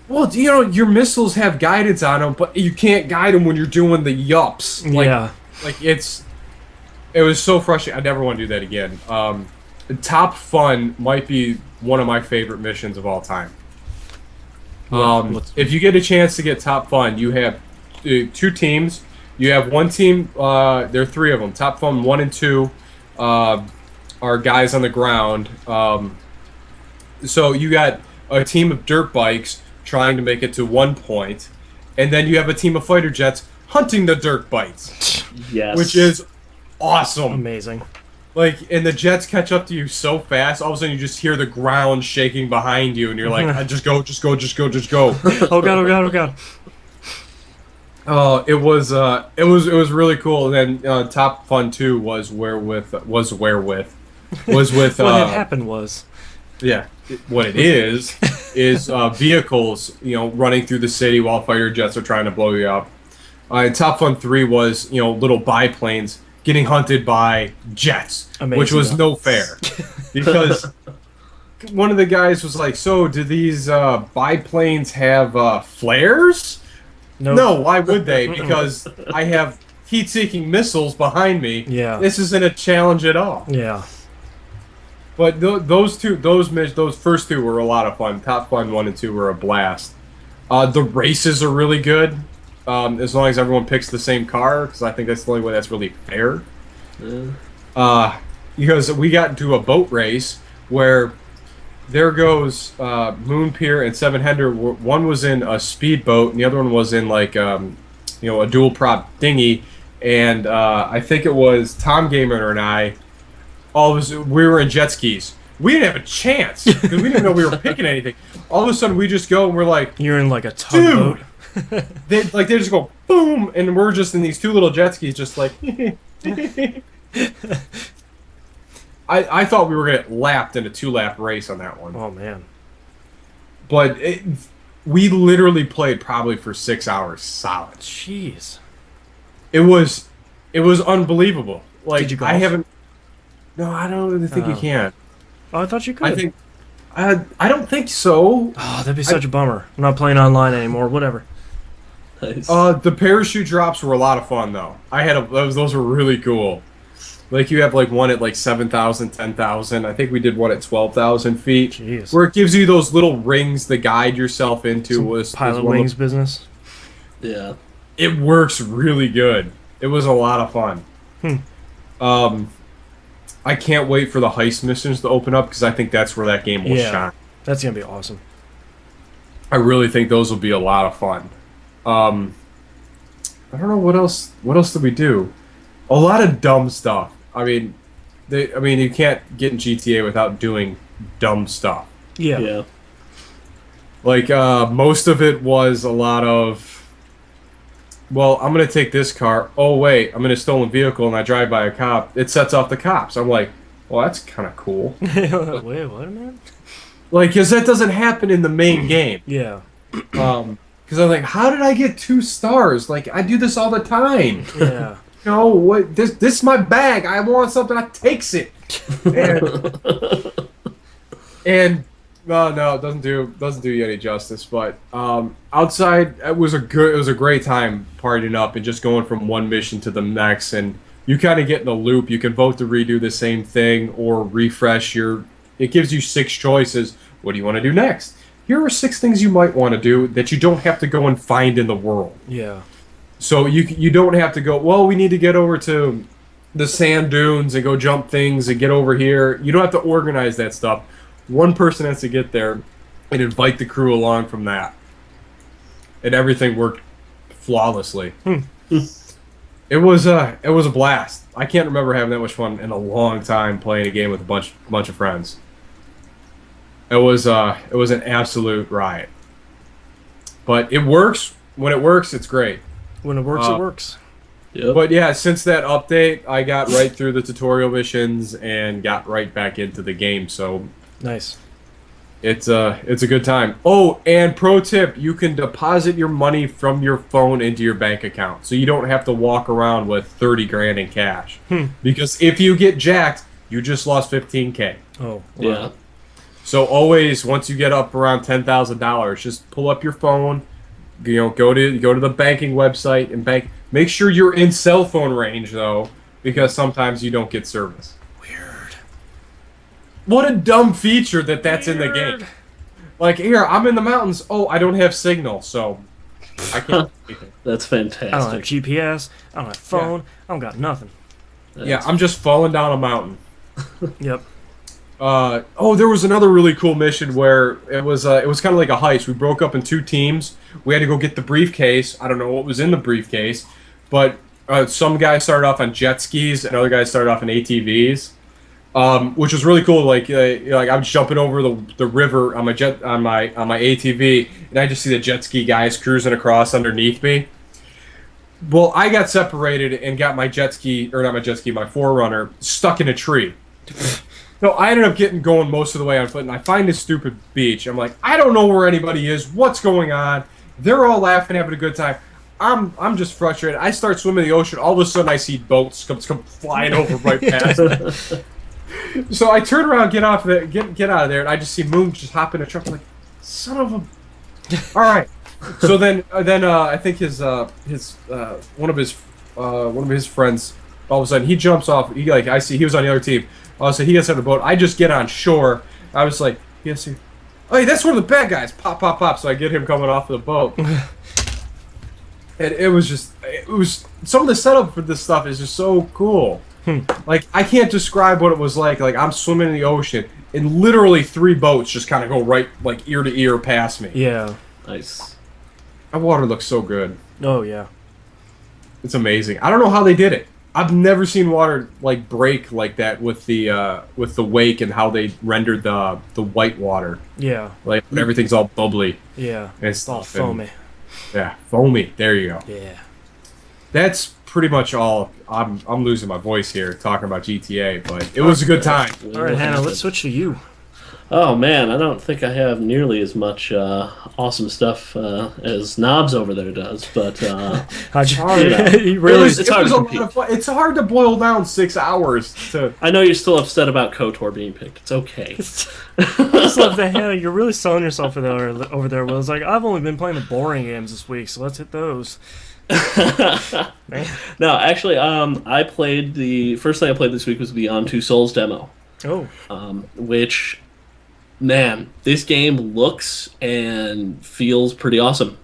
Well, your missiles have guidance on them, but you can't guide them when you're doing the yups. It was so frustrating. I never want to do that again. Top Fun might be one of my favorite missions of all time. If you get a chance to get Top Fun, you have 2 teams. You have one team. There are 3 of them. Top Fun 1 and 2 are guys on the ground. So you got a team of dirt bikes trying to make it to 1 point, and then you have a team of fighter jets hunting the dirt bikes. Yes. Which is awesome. Amazing. And the jets catch up to you so fast, all of a sudden you just hear the ground shaking behind you, and you're like, just go. Oh god. Oh, it was really cool. And then Top Fun 2 was with what had happened was. Yeah, what it is vehicles, running through the city while fighter jets are trying to blow you up. And Top Fun 3 was, little biplanes getting hunted by jets, amazing, which was no fair. Because one of the guys was like, so do these biplanes have flares? Nope. No, why would they? Because I have heat-seeking missiles behind me. Yeah. This isn't a challenge at all. Yeah. But those first 2 were a lot of fun. Top Fun 1 and 2 were a blast. The races are really good, as long as everyone picks the same car, because I think that's the only way that's really fair. Because we got into a boat race where there goes Moon Pier and Seven Hender. One was in a speedboat, and the other one was in like a dual prop dinghy. And I think it was Tom Gamer and I. We were in jet skis. We didn't have a chance because we didn't know we were picking anything. All of a sudden, we just go and we're like, You're in like a tugboat. they just go boom, and we're just in these two little jet skis, just like. I thought we were gonna get lapped in a 2-lap race on that one. Oh man! But we literally played probably for 6 hours solid. Jeez. It was unbelievable. Like Did you golf? I haven't. No, I don't really think you can. Oh, I thought you could. I think. I don't think so. Oh, that'd be such a bummer. I'm not playing online anymore. Whatever. Nice. The parachute drops were a lot of fun though. Those were really cool. Like you have like one at like 7,000, 10,000. I think we did one at 12,000 feet. Jeez. Where it gives you those little rings to guide yourself into. Was Pilot one wings business. Yeah. It works really good. It was a lot of fun. I can't wait for the heist missions to open up because I think that's where that game will shine. That's gonna be awesome. I really think those will be a lot of fun. I don't know what else. What else did we do? A lot of dumb stuff. I mean, you can't get in GTA without doing dumb stuff. Yeah. Yeah. Like most of it was a lot of. Well, I'm gonna take this car. Oh wait, I'm in a stolen vehicle and I drive by a cop. It sets off the cops. I'm like, well, that's kind of cool. Wait, what a minute? Like, cause that doesn't happen in the main game. Yeah. Because I'm like, how did I get 2 stars? Like, I do this all the time. Yeah. No, what? This is my bag. I want something. I takes it. And no, it doesn't do you any justice. But outside, it was a great time partying up and just going from one mission to the next. And you kind of get in a loop. You can vote to redo the same thing or refresh your. It gives you 6 choices. What do you want to do next? Here are 6 things you might want to do that you don't have to go and find in the world. Yeah. So you don't have to go, well, we need to get over to the sand dunes and go jump things and get over here. You don't have to organize that stuff. One person has to get there and invite the crew along from that. And everything worked flawlessly. It was a blast. I can't remember having that much fun in a long time playing a game with a bunch of friends. It was an absolute riot. But it works. When it works, it's great. When it works, it works. Yep. But yeah, since that update, I got right through the tutorial missions and got right back into the game. So Nice. it's a good time. Oh, and pro tip, you can deposit your money from your phone into your bank account. So you don't have to walk around with 30 grand in cash. Because if you get jacked, you just lost 15K. Oh, wow. Yeah. So always, once you get up around $10,000, just pull up your phone, go to the banking website and bank. Make sure you're in cell phone range though, because sometimes you don't get service. Weird. What a dumb feature that's in the game. Like here, I'm in the mountains. Oh, I don't have signal, so I can't. That's fantastic. I don't have GPS. I don't have phone. I don't got nothing. Yeah, I'm just falling down a mountain. Yep. There was another really cool mission where it was kind of like a heist. We broke up in 2 teams. We had to go get the briefcase. I don't know what was in the briefcase, but some guys started off on jet skis and other guys started off on ATVs, which was really cool. Like I'm jumping over the river on my ATV, and I just see the jet ski guys cruising across underneath me. Well, I got separated and got my my Forerunner stuck in a tree. No, I ended up going most of the way on foot, and I find this stupid beach. I'm like, I don't know where anybody is. What's going on? They're all laughing, having a good time. I'm just frustrated. I start swimming in the ocean. All of a sudden, I see boats come flying over right past me. So I turn around, get out of there, and I just see Moon just hop in a truck. I'm like, son of a. All right. So then I think one of his friends, all of a sudden he jumps off. I see he was on the other team. So he gets on the boat. I just get on shore. I was like, yes, hey, that's one of the bad guys. Pop, pop, pop. So I get him coming off of the boat. And it was some of the setup for this stuff is just so cool. Like, I can't describe what it was like. Like, I'm swimming in the ocean, and literally 3 boats just kind of go right, like, ear to ear past me. Yeah. Nice. That water looks so good. Oh, yeah. It's amazing. I don't know how they did it. I've never seen water, like, break like that with the wake and how they rendered the white water. Yeah. Like, everything's all bubbly. Yeah. And It's all foamy. Yeah, foamy. There you go. Yeah. That's pretty much all. I'm losing my voice here talking about GTA, but it was a good time. All right, Hannah, let's switch to you. Oh man, I don't think I have nearly as much awesome stuff as Knobs over there does, but How'd you, you know. you really? It's hard to a lot compete. of fun. It's hard to boil down 6 hours to. I know you're still upset about KOTOR being picked. It's okay. I just love that, Hannah. You're really selling yourself over there. Will. It's like, I've only been playing the boring games this week, so let's hit those. Man. No, actually, I played the first thing I played this week was Beyond Two Souls demo, Oh. which, man, this game looks and feels pretty awesome.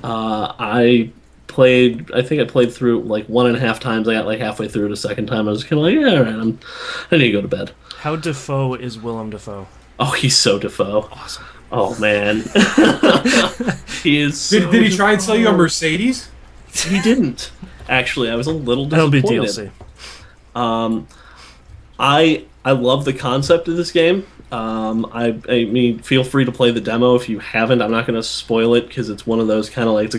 I think I played through like 1.5 times. I got like halfway through it a second time. I was kind of like, yeah, all right, I need to go to bed. How Defoe is Willem Dafoe? Oh, he's so Defoe. Awesome. Oh man, he is. So Did he try and sell you a Mercedes? He didn't. Actually, I was a little That'll disappointed. be DLC. I love the concept of this game. I mean, feel free to play the demo if you haven't. I'm not going to spoil it because it's one of those kind of like it's a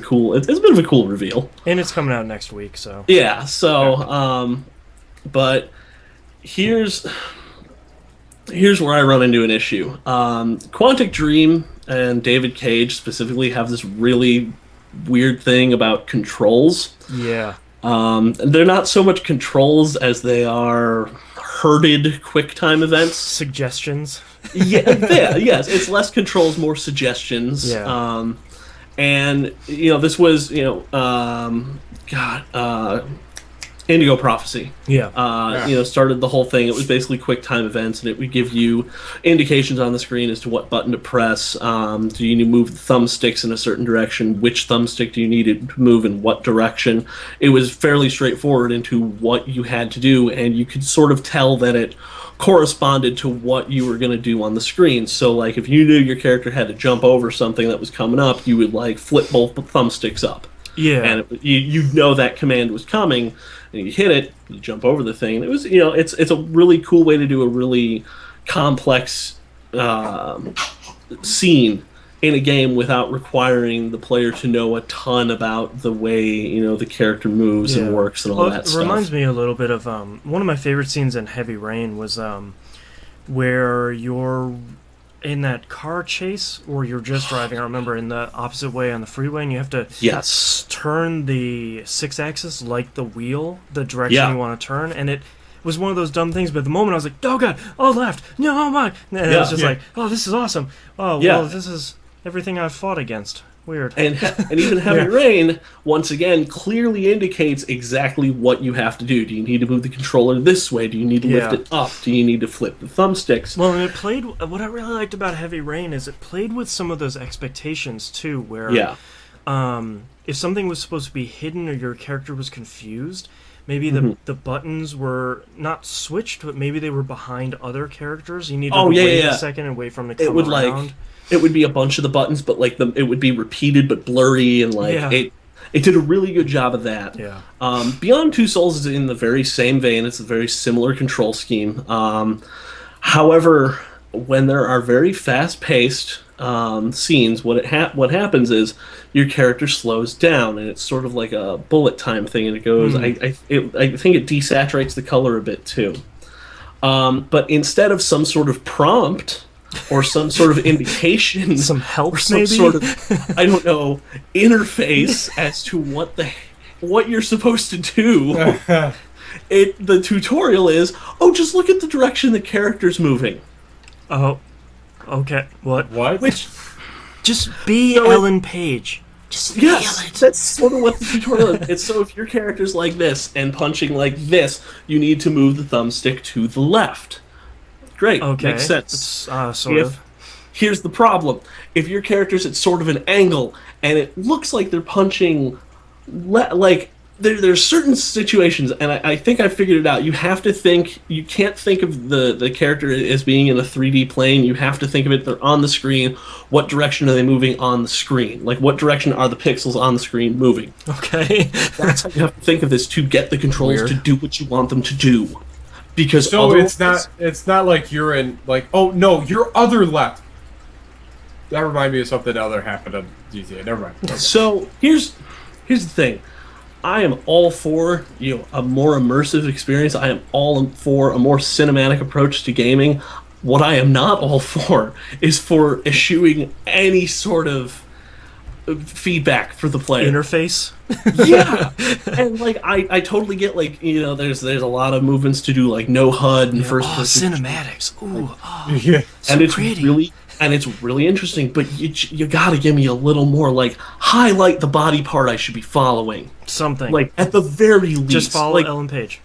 bit of a cool reveal. And it's coming out next week, so. Yeah. So, but here's where I run into an issue. Quantic Dream and David Cage specifically have this really weird thing about controls. Yeah. They're not so much controls as they are herded QuickTime events. Suggestions. Yes, it's less controls, more suggestions. Yeah. And this was Indigo Prophecy. Yeah. Started the whole thing. It was basically QuickTime events, and it would give you indications on the screen as to what button to press. Do you need to move the thumbsticks in a certain direction? Which thumbstick do you need to move in what direction? It was fairly straightforward into what you had to do, and you could sort of tell that it corresponded to what you were going to do on the screen. So, like, if you knew your character had to jump over something that was coming up, you would, like, flip both thumbsticks up. Yeah. And you know that command was coming, and you hit it, you jump over the thing. It was, it's a really cool way to do a really complex scene in a game without requiring the player to know a ton about the way the character moves and works and all that stuff. It reminds me a little bit of one of my favorite scenes in Heavy Rain was where you're in that car chase, or you're just driving, I remember, in the opposite way on the freeway, and you have to turn the 6-axis like the wheel, the direction you want to turn, and it was one of those dumb things, but at the moment I was like, oh god, oh left, no, oh my, and it was just like, oh, this is awesome, oh, well, this is everything I've fought against. Weird. And even Heavy Rain, once again, clearly indicates exactly what you have to do. Do you need to move the controller this way? Do you need to lift it up? Do you need to flip the thumbsticks? Well, and it played... What I really liked about Heavy Rain is it played with some of those expectations, too, where if something was supposed to be hidden or your character was confused, maybe the buttons were not switched, but maybe they were behind other characters. You needed to wait a second and wait for them to come around. It would be a bunch of the buttons, but like it would be repeated but blurry, and it did a really good job of that. Yeah. Beyond Two Souls is in the very same vein. It's a very similar control scheme. However, when there are very fast-paced scenes, what happens is your character slows down, and it's sort of like a bullet time thing, and it goes. I think it desaturates the color a bit too. But instead of some sort of prompt or some sort of indication, some help, or some maybe? sort of, I don't know, interface as to what you're supposed to do. The tutorial is, just look at the direction the character's moving. Oh, okay. What? Which? Just be Ellen Page. Just feel it. That's sort of what the tutorial is. It's so if your character's like this and punching like this, you need to move the thumbstick to the left. Great, makes sense. Sort of. Here's the problem. If your character's at sort of an angle, and it looks like they're punching like there's certain situations, and I think I figured it out. You have to think. You can't think of the character as being in a 3D plane. You have to think of it. They're on the screen. What direction are they moving on the screen? Like, what direction are the pixels on the screen moving? Okay. That's how you have to think of this to get the controls Weird. to do what you want them to do. Because So otherwise, it's not like you're in like, oh no, your other left. That reminded me of something other happened on GTA. Never mind. So here's the thing. I am all for a more immersive experience. I am all for a more cinematic approach to gaming. What I am not all for is for eschewing any sort of feedback for the player. Interface. Yeah, and like I totally get like there's a lot of movements to do like no HUD and first person Cinematics. Ooh. Oh, Yeah. so and it's pretty. really interesting, but you gotta give me a little more like highlight the body part I should be following. Something. Like at the very least, just follow like, Ellen Page.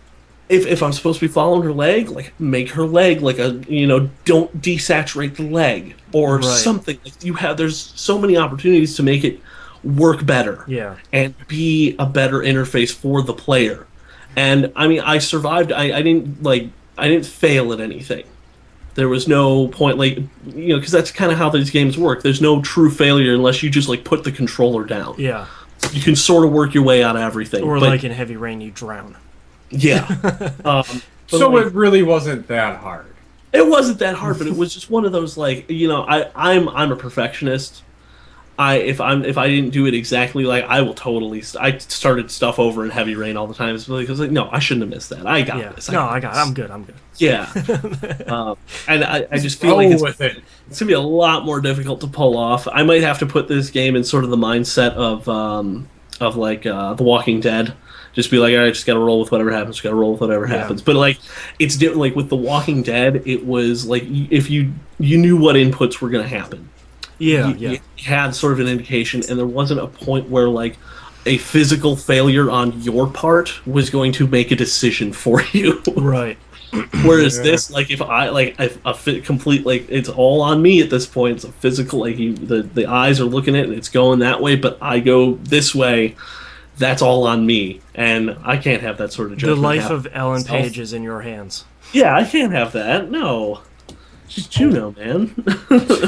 if I'm supposed to be following her leg, like make her leg like don't desaturate the leg or Right. something. Like there's so many opportunities to make it work better. Yeah. And be a better interface for the player. And I mean, I survived. I didn't fail at anything. There was no point, like, because that's kind of how these games work. There's no true failure unless you just like put the controller down. Yeah. You can sort of work your way out of everything. Or but, like in Heavy Rain, you drown. yeah. But So like, it really wasn't that hard. it wasn't that hard, but it was just one of those like I'm a perfectionist. If I didn't do it exactly, like I will totally. I started stuff over in Heavy Rain all the time because like no, I shouldn't have missed that. I got this. I'm good. I'm good. Yeah, and I just feel Roll like with it. it's gonna be a lot more difficult to pull off. I might have to put this game in sort of the mindset of The Walking Dead. Just be like, all right, just gotta roll with whatever happens. Gotta roll with whatever happens. But like, it's different. Like with The Walking Dead, it was like if you knew what inputs were gonna happen. Yeah. You had sort of an indication, and there wasn't a point where like a physical failure on your part was going to make a decision for you. Right. Whereas this, like, if a complete, like, it's all on me at this point. It's a physical, like, the eyes are looking at it, and it's going that way, but I go this way. That's all on me, and I can't have that sort of judgment. The life happen. of Ellen Page is in your hands. Yeah, I can't have that. No, she's Juno, man.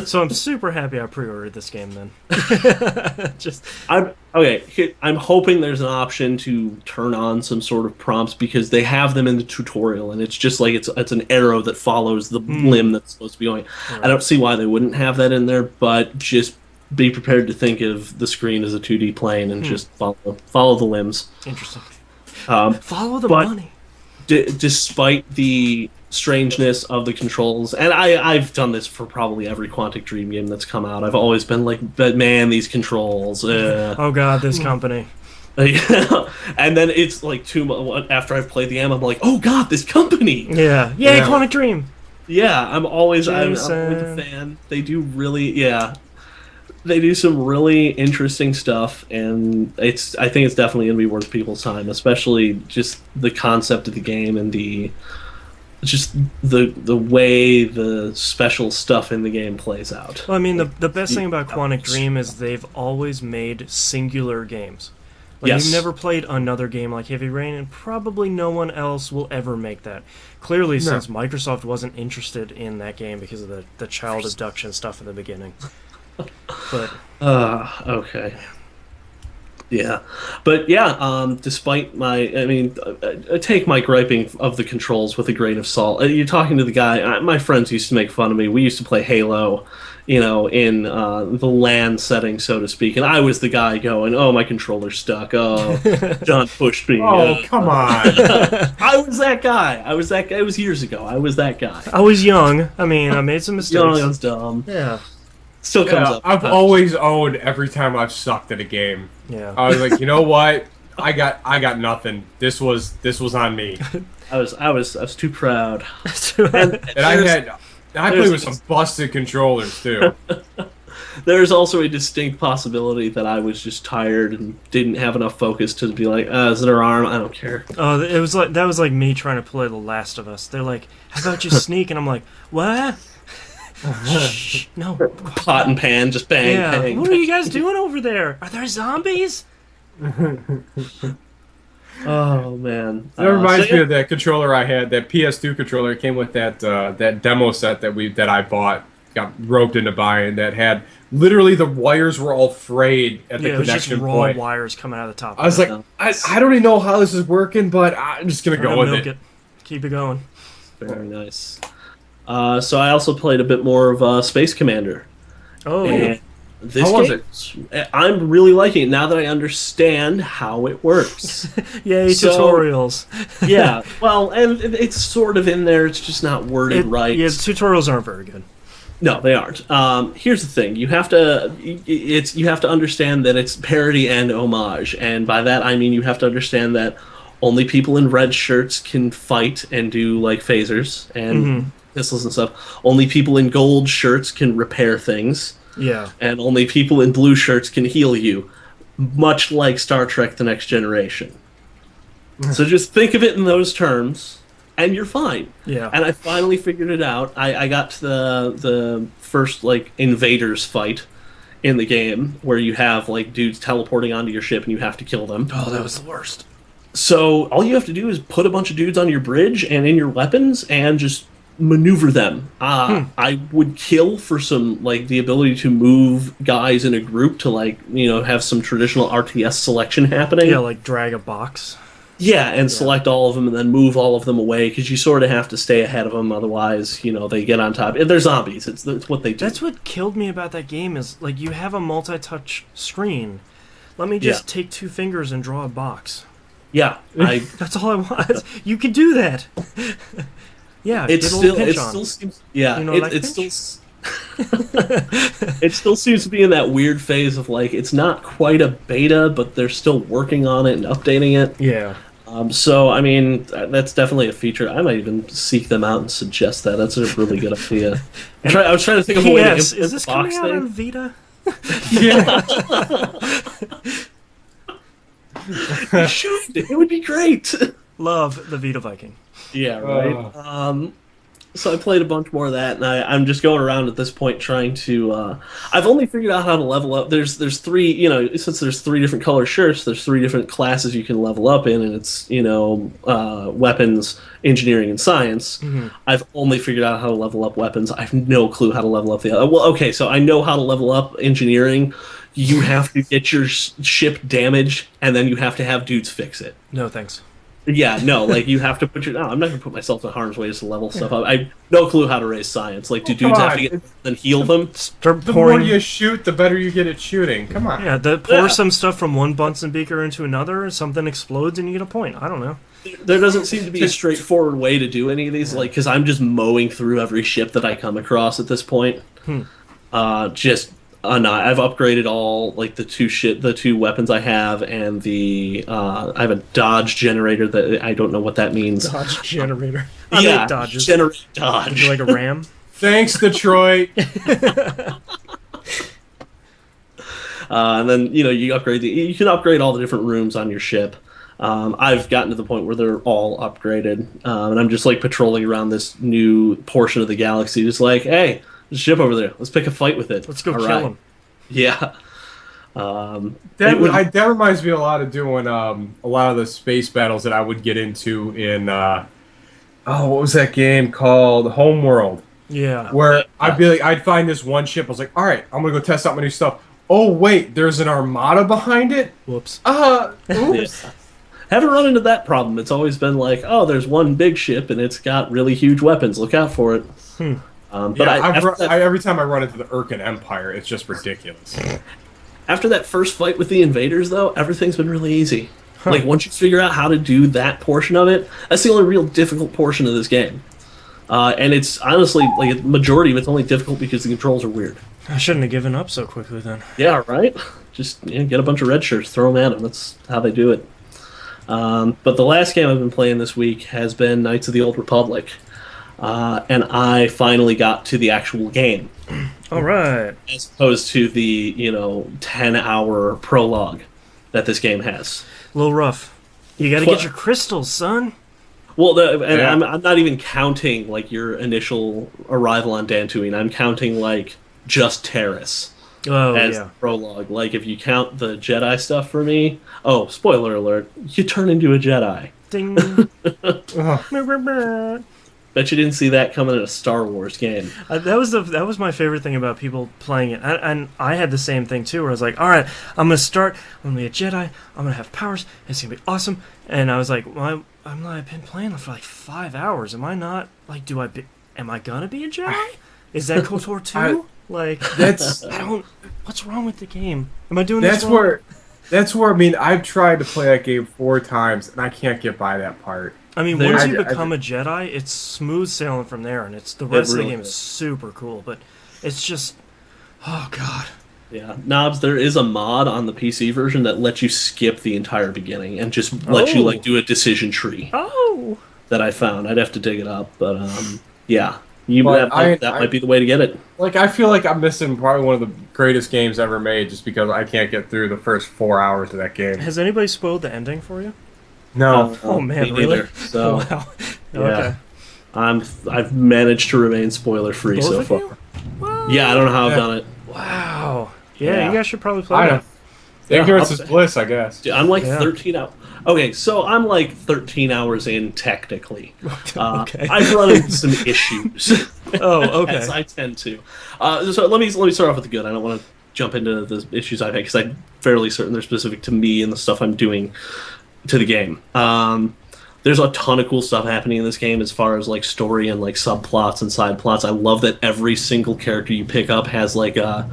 So I'm super happy I pre-ordered this game then. I'm hoping there's an option to turn on some sort of prompts because they have them in the tutorial, and it's just like it's an arrow that follows the limb that's supposed to be going. Right. I don't see why they wouldn't have that in there, but just be prepared to think of the screen as a 2D plane and just follow the limbs. Interesting. But Follow the money. Despite the strangeness of the controls, and I've done this for probably every Quantic Dream game that's come out. I've always been like, but man, these controls. Oh god, this company. And then it's like after I've played the game, I'm like, oh god, this company. Yeah. Yay, Quantic Dream. Yeah, I'm always a Jason. fan. They do they do some really interesting stuff, and I think it's definitely gonna be worth people's time, especially just the concept of the game and the way the special stuff in the game plays out. Well, I mean, the best thing about Quantic Dream is they've always made singular games. Like, Yes. you've never played another game like Heavy Rain, and probably no one else will ever make that. Clearly, since Microsoft wasn't interested in that game because of the child abduction stuff in the beginning. But Okay. Yeah, but yeah. Despite take my griping of the controls with a grain of salt. You're talking to the guy. My friends used to make fun of me. We used to play Halo, in the LAN setting, so to speak, and I was the guy going, "Oh, my controller's stuck. Oh, John pushed me." Oh, come on. I was that guy. It was years ago. I was that guy. I was young. I mean, I made some mistakes. Young, I was dumb. Yeah. Still comes Yeah, up. I've always owned every time I've sucked at a game. Yeah. I was like, you know what? I got nothing. This was on me. I was too proud. And I played with some busted controllers too. There's also a distinct possibility that I was just tired and didn't have enough focus to be like, is it her arm? I don't care. Oh, that was like me trying to play The Last of Us. They're like, "How about you sneak?" And I'm like, "What?" Shh, no. Pot and pan, just bang, Yeah. bang. What are you guys doing over there? Are there zombies? Oh man, That reminds so me of that controller I had, that PS2 controller. It came with that demo set that I bought, got roped into buying. That had literally the wires were all frayed at the Yeah, it was just connection raw point. wires coming out of the top I of was it. like, yeah, I don't even know how this is working, but I'm just gonna I'm go gonna with milk it. it. Keep it going. very nice. So I also played a bit more of Space Commander, Oh, and How this was game it? I'm really liking it now that I understand how it works. yay, So tutorials. yeah, well, and it's sort of in there. It's just not worded right. Yeah, the tutorials aren't very good. No, they aren't. Here's the thing: you have to understand that it's parody and homage, and by that I mean you have to understand that only people in red shirts can fight and do like phasers and pistols and stuff. Only people in gold shirts can repair things, Yeah. and only people in blue shirts can heal you. Much like Star Trek: The Next Generation. So just think of it in those terms, and you're fine. Yeah. And I finally figured it out. I got to the first like invaders fight in the game where you have like dudes teleporting onto your ship and you have to kill them. Oh, that was the worst. So all you have to do is put a bunch of dudes on your bridge and in your weapons and just maneuver them. I would kill for some like the ability to move guys in a group to like have some traditional RTS selection happening. Yeah, like drag a box. Yeah, and select all of them and then move all of them away because you sort of have to stay ahead of them. Otherwise, they get on top. They're zombies. It's what they do. That's what killed me about that game is, like, you have a multi-touch screen. Let me just take 2 fingers and draw a box. Yeah, That's all I want. You can do that. Yeah, it get a little pinch on. still seems yeah You know, it, like it pinch? still it still seems to be in that weird phase of like it's not quite a beta, but they're still working on it and updating it. Yeah. So I mean that's definitely a feature. I might even seek them out and suggest that. That's a really good idea. I was trying to think of a way to P.S. implement Is this the box coming out thing. on Vita? You should. It would be great. Love the Vita Viking. Yeah, right. So I played a bunch more of that, and I'm just going around at this point trying to. I've only figured out how to level up. There's 3, since there's 3 different color shirts, there's 3 different classes you can level up in, and it's weapons, engineering, and science. Mm-hmm. I've only figured out how to level up weapons. I have no clue how to level up the other. Well, okay, so I know how to level up engineering. You have to get your ship damaged, and then you have to have dudes fix it. No, thanks. Yeah, no, like you have to put your. No, I'm not gonna put myself in harm's way just to level stuff up. I have no clue how to raise science. Like, do dudes have to get then heal them? Start The more pouring. you shoot, the better you get at shooting. Come on. Yeah, pour some stuff from one Bunsen beaker into another, something explodes, and you get a point. I don't know. There doesn't seem to be a straightforward way to do any of these. Like, because I'm just mowing through every ship that I come across at this point. No, I've upgraded all like the 2 weapons I have, and I have a dodge generator that I don't know what that means. Dodge generator. Yeah, dodges. generate dodge. You like a ram? Thanks, Detroit. And then you upgrade you can upgrade all the different rooms on your ship. I've gotten to the point where they're all upgraded, and I'm just like patrolling around this new portion of the galaxy, just like, hey, there's a ship over there. Let's pick a fight with it. Let's go All kill right. him. Yeah. That reminds me a lot of doing a lot of the space battles that I would get into in what was that game called? Homeworld. Yeah. Where I'd find this one ship. I was like, all right, I'm gonna go test out my new stuff. Oh wait, there's an armada behind it. Whoops. Oops. Yeah. Haven't run into that problem. It's always been like, oh, there's one big ship and it's got really huge weapons. Look out for it. But Yeah, every time I run into the Urkin Empire, it's just ridiculous. after that first fight with the invaders, though, everything's been really easy. Like, once you figure out how to do that portion of it, that's the only real difficult portion of this game. And it's honestly, like, the majority of it's only difficult because the controls are weird. I shouldn't have given up so quickly then. Yeah, right? Just get a bunch of red shirts, throw them at them. That's how they do it. But the last game I've been playing this week has been Knights of the Old Republic. And I finally got to the actual game. All right. As opposed to the, 10-hour prologue that this game has. A little rough. You got to get your crystals, son. Well, I'm not even counting, like, your initial arrival on Dantooine. I'm counting, like, just Terrace. Oh as yeah. the prologue. Like, if you count the Jedi stuff for me, oh, spoiler alert, you turn into a Jedi. Ding. Ugh. Bet you didn't see that coming in a Star Wars game. That was my favorite thing about people playing it, and I had the same thing too. Where I was like, all right, I'm gonna start. I'm gonna be a Jedi. I'm gonna have powers. It's gonna be awesome. And I was like, well, I've been playing for like 5 hours. Am I not like? Am I gonna be a Jedi? Is that KOTOR 2? Like That's I don't. What's wrong with the game? Am I doing that's this wrong? where that's where I mean I've tried to play that game 4 times and I can't get by that part. I mean, There- once I- you I- become a Jedi, it's smooth sailing from there, and it's the rest of the really game is is. super cool. But it's just, oh god. Yeah, Knobs, there is a mod on the PC version that lets you skip the entire beginning and just let you Oh. like do a decision tree Oh. that I found. I'd have to dig it up, but yeah, But that might be the way to get it. Like I feel like I'm missing probably one of the greatest games ever made just because I can't get through the first 4 hours of that game. Has anybody spoiled the ending for you? No. Oh man, me really? neither. So Wow. yeah, Okay. I've managed to remain spoiler free Both so of far. you? What? Yeah, I don't know how I've Yeah. done it. Wow. Yeah, Yeah. you guys should probably play I that. don't. Yeah, Ignorance I'll- is bliss, I guess. Dude, I'm like Yeah. 13 hours. Okay, so I'm like 13 hours in technically. Okay. I've run into some issues. Oh, okay. As I tend to. So let me start off with the good. I don't want to jump into the issues I've had because I'm fairly certain they're specific to me and the stuff I'm doing to the game. There's a ton of cool stuff happening in this game as far as like story and like subplots and side plots. I love that every single character you pick up has like a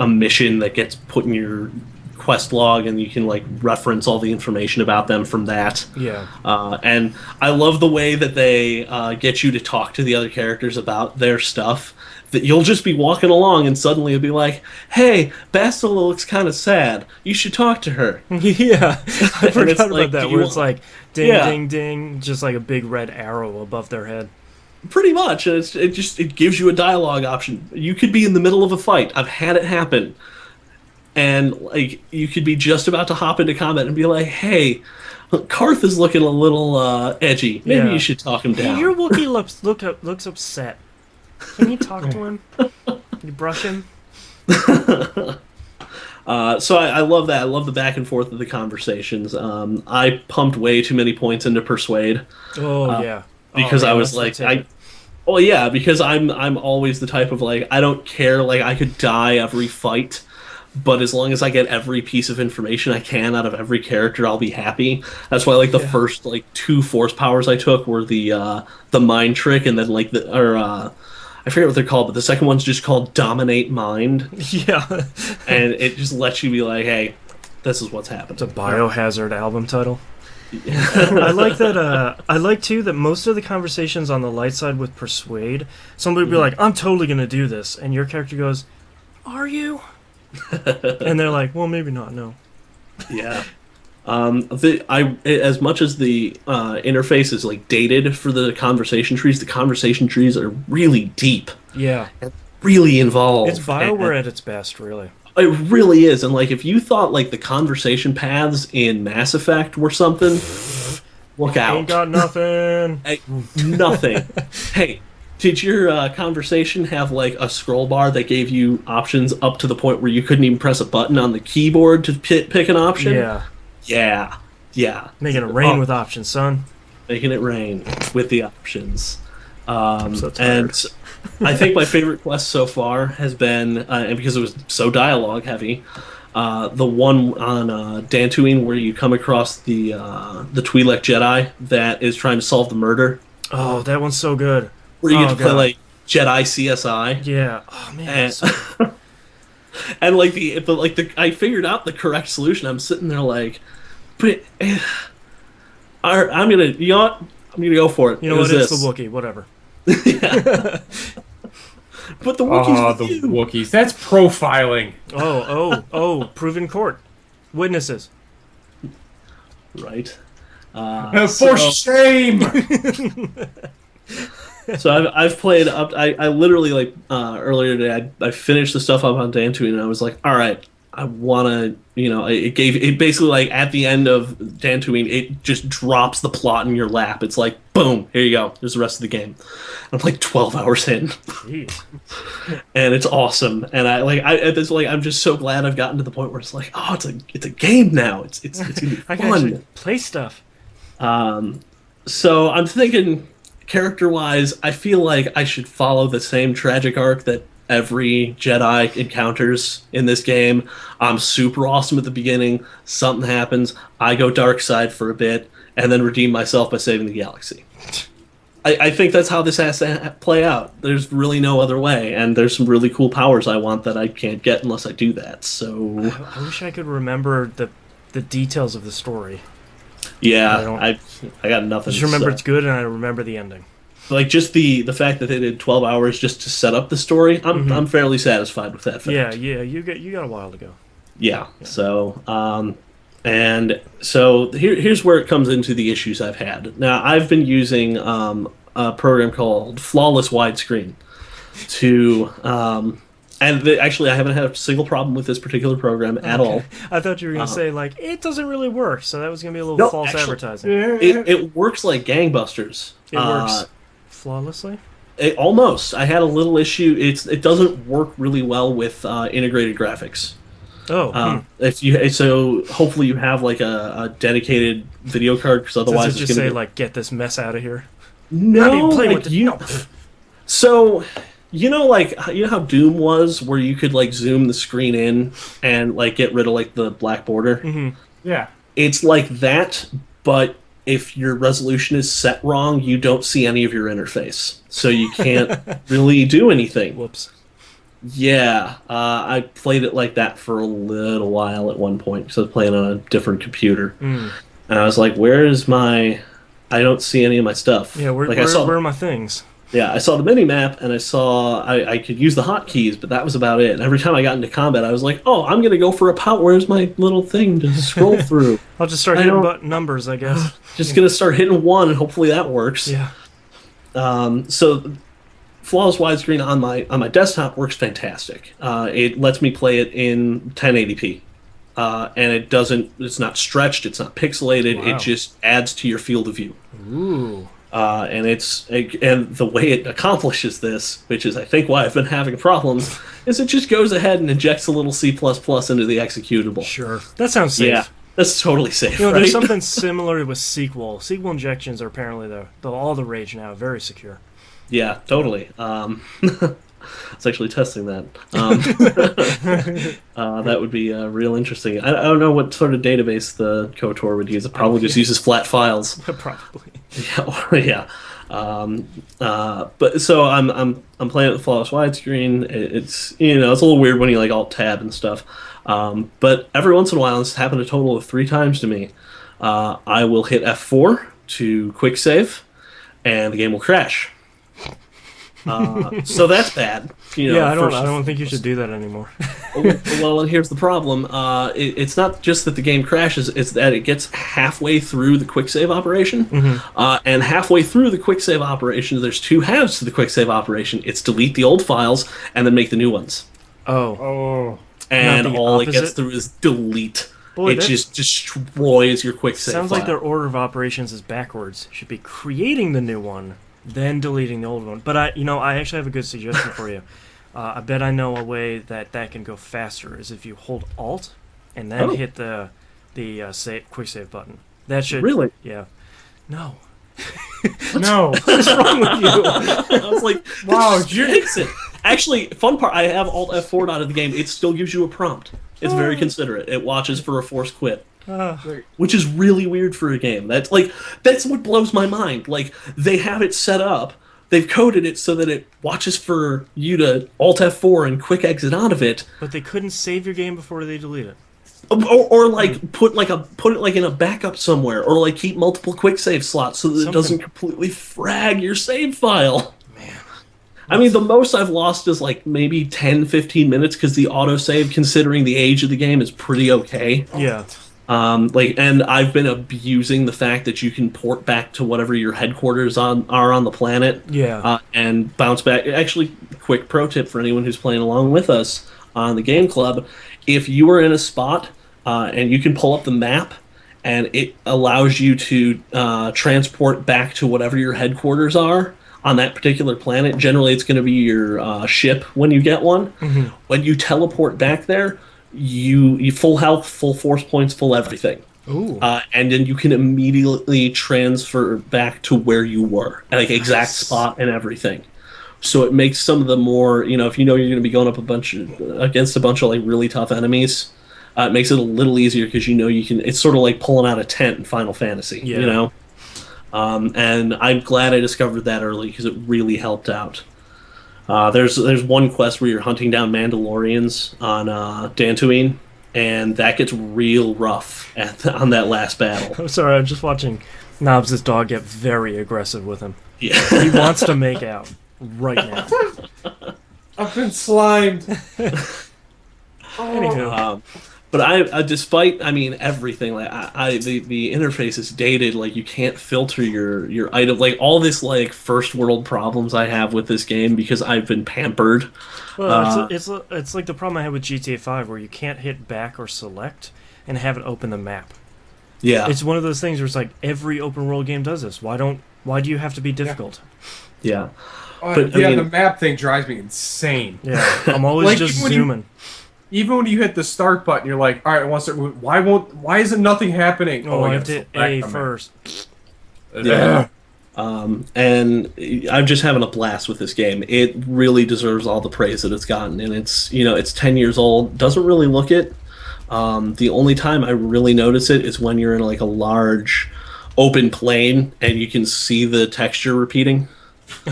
mission that gets put in your quest log, and you can like reference all the information about them from that. Yeah. And I love the way that they get you to talk to the other characters about their stuff. That you'll just be walking along and suddenly you'll be like, "Hey, Bastila looks kind of sad. You should talk to her." Yeah. I forgot it's about like, that, do where you it's like ding, Yeah. ding, ding, just like a big red arrow above their head. Pretty much, and it gives you a dialogue option. You could be in the middle of a fight. I've had it happen, and like you could be just about to hop into combat and be like, "Hey, Karth is looking a little edgy. Maybe Yeah. you should talk him Hey, down." your Wookiee looks upset. Can you talk to him? Can you brush him? So I love that. I love the back and forth of the conversations. I pumped way too many points into Persuade Oh yeah. because Oh, I man, was that's the like, ticket. oh yeah, because I'm always the type of like I don't care. Like I could die every fight, but as long as I get every piece of information I can out of every character, I'll be happy. That's why like the first like 2 force powers I took were the mind trick, and then like I forget what they're called, but the second one's just called Dominate Mind, Yeah. and it just lets you be like, hey, this is what's happening. It's a Biohazard album title. I like that. I like too that most of the conversations on the light side with Persuade, somebody would be like, "I'm totally gonna do this," and your character goes, "Are you?" And they're like, "Well, maybe not. No." Yeah. As much as the interface is like dated for the conversation trees are really deep, Yeah. really involved. It's Bioware at its best, really. It really is, and like if you thought like the conversation paths in Mass Effect were something, look out. Ain't got nothing. Hey, nothing. Hey, did your conversation have like a scroll bar that gave you options up to the point where you couldn't even press a button on the keyboard to pick an option? Yeah. Yeah. Making it rain Oh, with options, son. making it rain with the options. So tired. And I think my favorite quest so far has been, and because it was so dialogue heavy, the one on Dantooine where you come across the Twi'lek Jedi that is trying to solve the murder, Oh, that one's so good. where you Oh, get to play God. like Jedi CSI. Yeah. Oh man. And, so- and like I figured out the correct solution. I'm sitting there like, but I'm gonna go for it. You know It what? was It's this. the Wookiee. Whatever. But the Wookiees Oh, with the you. Wookiees. That's profiling. Oh! Proven court. Witnesses. Right. For So- shame! So I've played up. I literally like earlier today. I finished the stuff up on Dantooine, and I was like, all right, want to, it basically like at the end of Dantooine, it just drops the plot in your lap. It's like, boom, here you go. There's the rest of the game. I'm like 12 hours in, Jeez. and it's awesome. And I'm just so glad I've gotten to the point where it's like, oh, it's a game now. It's gonna be I can actually fun. play stuff. So I'm thinking, character-wise, I feel like I should follow the same tragic arc that every Jedi encounters in this game. I'm super awesome at the beginning. Something happens. I go dark side for a bit, and then redeem myself by saving the galaxy. I think that's how this has to play out. There's really no other way, and there's some really cool powers I want that I can't get unless I do that. So I wish I could remember the details of the story. yeah, I got nothing. I just remember it's good, and I remember the ending. Like just the fact that they did 12 hours just to set up the story, I'm fairly satisfied with that fact. Yeah, you got a while to go. Yeah. So and so here's where it comes into the issues I've had. Now I've been using a program called Flawless Widescreen to actually I haven't had a single problem with this particular program at all. I thought you were gonna say like it doesn't really work, so that was gonna be a little false advertising. It works like gangbusters. It works flawlessly. Almost. I had a little issue. It doesn't work really well with integrated graphics. Oh, so hopefully you have like a dedicated video card, because otherwise does it just say like get this mess out of here? No, no. So you know how Doom was, where you could like zoom the screen in and like get rid of like the black border. Mm-hmm. Yeah. It's like that, but if your resolution is set wrong, you don't see any of your interface, so you can't really do anything. Whoops. Yeah, I played it like that for a little while at one point, because I was playing on a different computer. And I was like, where is my... I don't see any of my stuff. Yeah, where are my things? Yeah, I saw the mini-map, and I saw I could use the hotkeys, but that was about it. And every time I got into combat, I was like, oh, I'm going to go for a pout. Where's my little thing to scroll through? I'll just start hitting numbers, I guess. Just going to start hitting 1, and hopefully that works. Yeah. So... Flawless Widescreen on my desktop works fantastic. It lets me play it in 1080p, and it's not stretched, it's not pixelated. Wow. It just adds to your field of view. Ooh. And the way it accomplishes this, which is I think why I've been having problems, is it just goes ahead and injects a little C++ into the executable. Sure, that sounds safe. Yeah, that's totally safe. You know, right? there's something similar with SQL. SQL injections are apparently all the rage now. Very secure. Yeah, totally. I was actually testing that. That would be real interesting. I don't know what sort of database the KOTOR would use. It probably just uses flat files. Probably. Yeah. But so I'm playing with Flawless Widescreen. It's it's a little weird when you like Alt Tab and stuff. But every once in a while, this happened a total of 3 times to me. I will hit F4 to quick save, and the game will crash. So that's bad. I don't think you should do that anymore. Well, and here's the problem. It's not just that the game crashes; it's that it gets halfway through the quick save operation, and halfway through the quick save operation, there's 2 halves to the quick save operation. It's delete the old files and then make the new ones. Oh. And all it gets through is delete. Boy, it just destroys your quick save. Sounds file. like their order of operations is backwards. Should be creating the new one, then deleting the old one. But I actually have a good suggestion for you. I bet I know a way that can go faster. Is if you hold Alt and then hit the quick save button. That should really. Yeah. No. No. What's wrong with you? I was like, wow, it. Actually, fun part. I have Alt F4 out of the game. It still gives you a prompt. It's very considerate. It watches for a forced quit. Which is really weird for a game. That's what blows my mind. Like, they have it set up, they've coded it so that it watches for you to Alt F4 and quick exit out of it. But they couldn't save your game before they delete it. Or like put it like in a backup somewhere, or like keep multiple quick save slots so that it doesn't completely frag your save file. Man. I mean, the most I've lost is like maybe 10-15 minutes, because the autosave, considering the age of the game, is pretty okay. Yeah. And I've been abusing the fact that you can port back to whatever your headquarters are on the planet. Yeah. And bounce back. Actually, quick pro tip for anyone who's playing along with us: on the game club, if you are in a spot and you can pull up the map and it allows you to transport back to whatever your headquarters are on that particular planet. Generally, it's going to be your ship when you get one. When you teleport back there, you full health, full force points, full everything. Ooh. And then you can immediately transfer back to where you were, like exact Nice. spot and everything. So it makes some of the more, if you know you're going to be going up against a bunch of like really tough enemies, it makes it a little easier because you can. It's sort of like pulling out a tent in Final Fantasy, Yeah. And I'm glad I discovered that early because it really helped out. There's one quest where you're hunting down Mandalorians on Dantooine, and that gets real rough on that last battle. I'm sorry, I'm just watching Knobs' dog get very aggressive with him. Yeah. He wants to make out right now. I've been slimed. Anywho. But despite everything, like the interface is dated. Like you can't filter your item. Like all this like first world problems I have with this game because I've been pampered. Well, it's like the problem I had with GTA 5 where you can't hit back or select and have it open the map. Yeah, It's one of those things where it's like every open world game does this. Why do you have to be difficult? yeah. The map thing drives me insane. Yeah, I'm always Like, just when you- zooming. Even when you hit the start button, you're like, all right, why isn't nothing happening? Oh, I have gotta to hit select A the map. first. Yeah. And I'm just having a blast with this game. It really deserves all the praise that it's gotten, and it's 10 years old. Doesn't really look it. The only time I really notice it is when you're in like a large open plain and you can see the texture repeating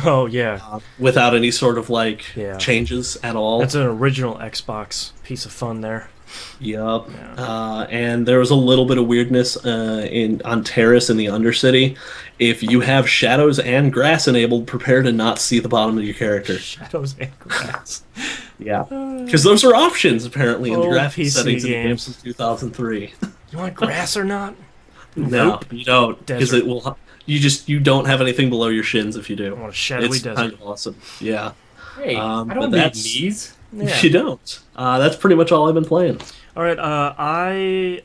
Oh yeah, without any sort of like Yeah. changes at all. that's an original Xbox piece of fun there. Yep. Yeah. And there was a little bit of weirdness on Terrace in the Undercity. If you have shadows and grass enabled, prepare to not see the bottom of your character. Shadows and grass. Yeah, because those are options apparently in the Old graphics PC settings in the game games. since 2003. You want grass or not? No, Nope. you don't, because Desert. it will. You don't have anything below your shins if you do. I want a shadowy It's desert. kind of awesome. Yeah, Hey, I but don't need that's- knees. Yeah. you don't. That's pretty much all I've been playing. All right, I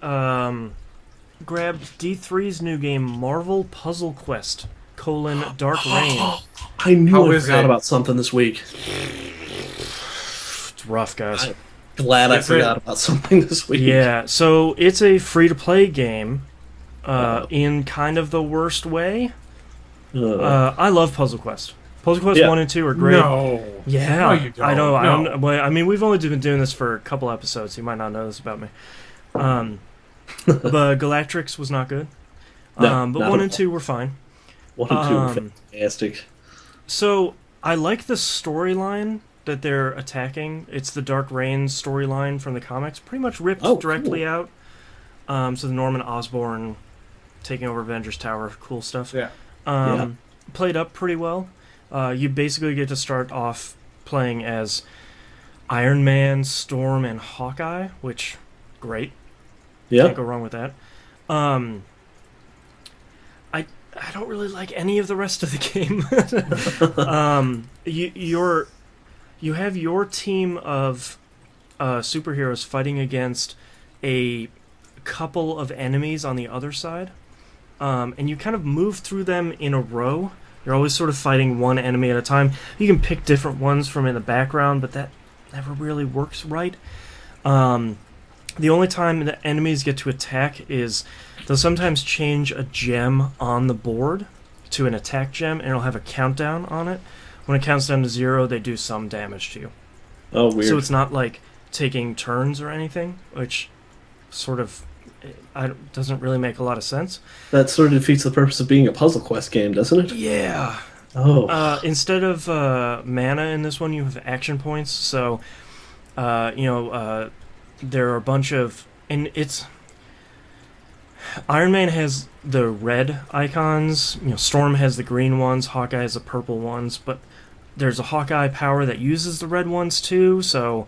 grabbed D3's new game, Marvel Puzzle Quest: Dark Reign. I knew How I is forgot it? about something this week. It's rough, guys. Glad I Is it? forgot about something this week. Yeah, so it's a free-to-play game in kind of the worst way. I love Puzzle Quest. Puzzle Quest Yeah. 1 and 2 are great. No. Yeah, No, you don't. I know. No. Well, I mean, we've only been doing this for a couple episodes. So you might not know this about me. But Galactrix was not good. No, But not 1 at and all. 2 were fine. 1 and 2 are Um, fantastic. So I like the storyline that they're attacking. It's the Dark Reign storyline from the comics, pretty much ripped directly out. So the Norman Osborn taking over Avengers Tower, cool stuff. Yeah. Played up pretty well. You basically get to start off playing as Iron Man, Storm, and Hawkeye, which great. Yeah. Can't go wrong with that. I don't really like any of the rest of the game. You have your team of superheroes fighting against a couple of enemies on the other side, and you kind of move through them in a row. You're always sort of fighting one enemy at a time. You can pick different ones from in the background, but that never really works right. The only time the enemies get to attack is they'll sometimes change a gem on the board to an attack gem, and it'll have a countdown on it. When it counts down to 0, they do some damage to you. Oh, weird. So it's not like taking turns or anything, which sort of doesn't really make a lot of sense. That sort of defeats the purpose of being a puzzle quest game, doesn't it? Yeah. Oh. Instead of mana in this one, you have action points. So, there are a bunch of... And it's... Iron Man has the red icons. Storm has the green ones. Hawkeye has the purple ones. But there's a Hawkeye power that uses the red ones too. So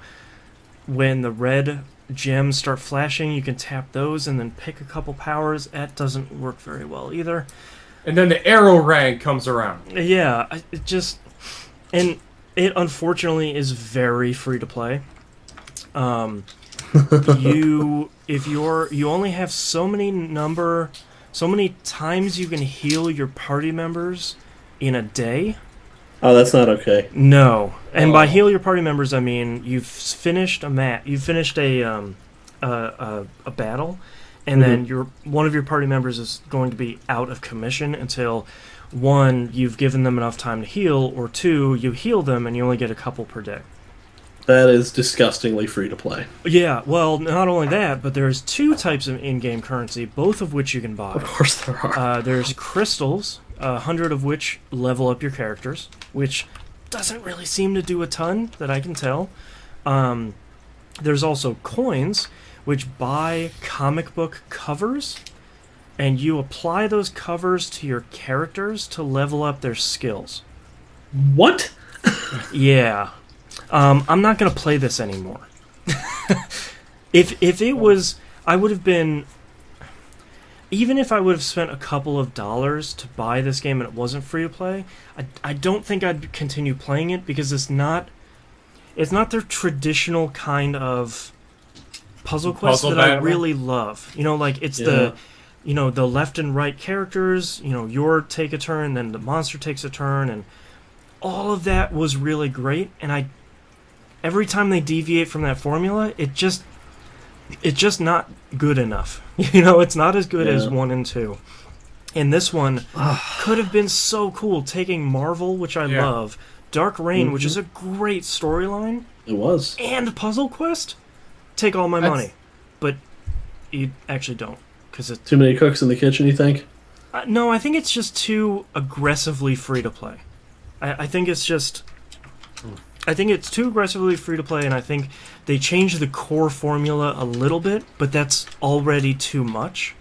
when the red gems start flashing, you can tap those and then pick a couple powers. That doesn't work very well either. And then the arrow rank comes around. Yeah, it unfortunately is very free to play. You only have so many times you can heal your party members in a day. Oh, that's not okay. No, and by Oh. heal your party members, I mean you've finished you've finished a battle, and then one of your party members is going to be out of commission until, one, you've given them enough time to heal, or two, you heal them and you only get a couple per day. That is disgustingly free to play. Yeah, well, not only that, but there's two types of in-game currency, both of which you can buy. Of course there are. There's crystals, 100 of which level up your characters, which doesn't really seem to do a ton, that I can tell. There's also coins, which buy comic book covers, and you apply those covers to your characters to level up their skills. What? Yeah. I'm not going to play this anymore. If it was... I would have been... Even if I would have spent a couple of dollars to buy this game and it wasn't free to play, I don't think I'd continue playing it, because it's not their traditional kind of puzzle quest that I really love. You know, like it's the left and right characters, your take a turn, then the monster takes a turn, and all of that was really great, and every time they deviate from that formula, it's just not good enough. It's not as good as 1 and 2. And this one could have been so cool, taking Marvel, which I love, Dark Reign, which is a great storyline. It was. And Puzzle Quest. Take all my money. But you actually don't. Cause Too many cooks in the kitchen, you think? No, I think it's just too aggressively free to play. I think it's just... I think it's too aggressively free to play, and I think they changed the core formula a little bit, but that's already too much.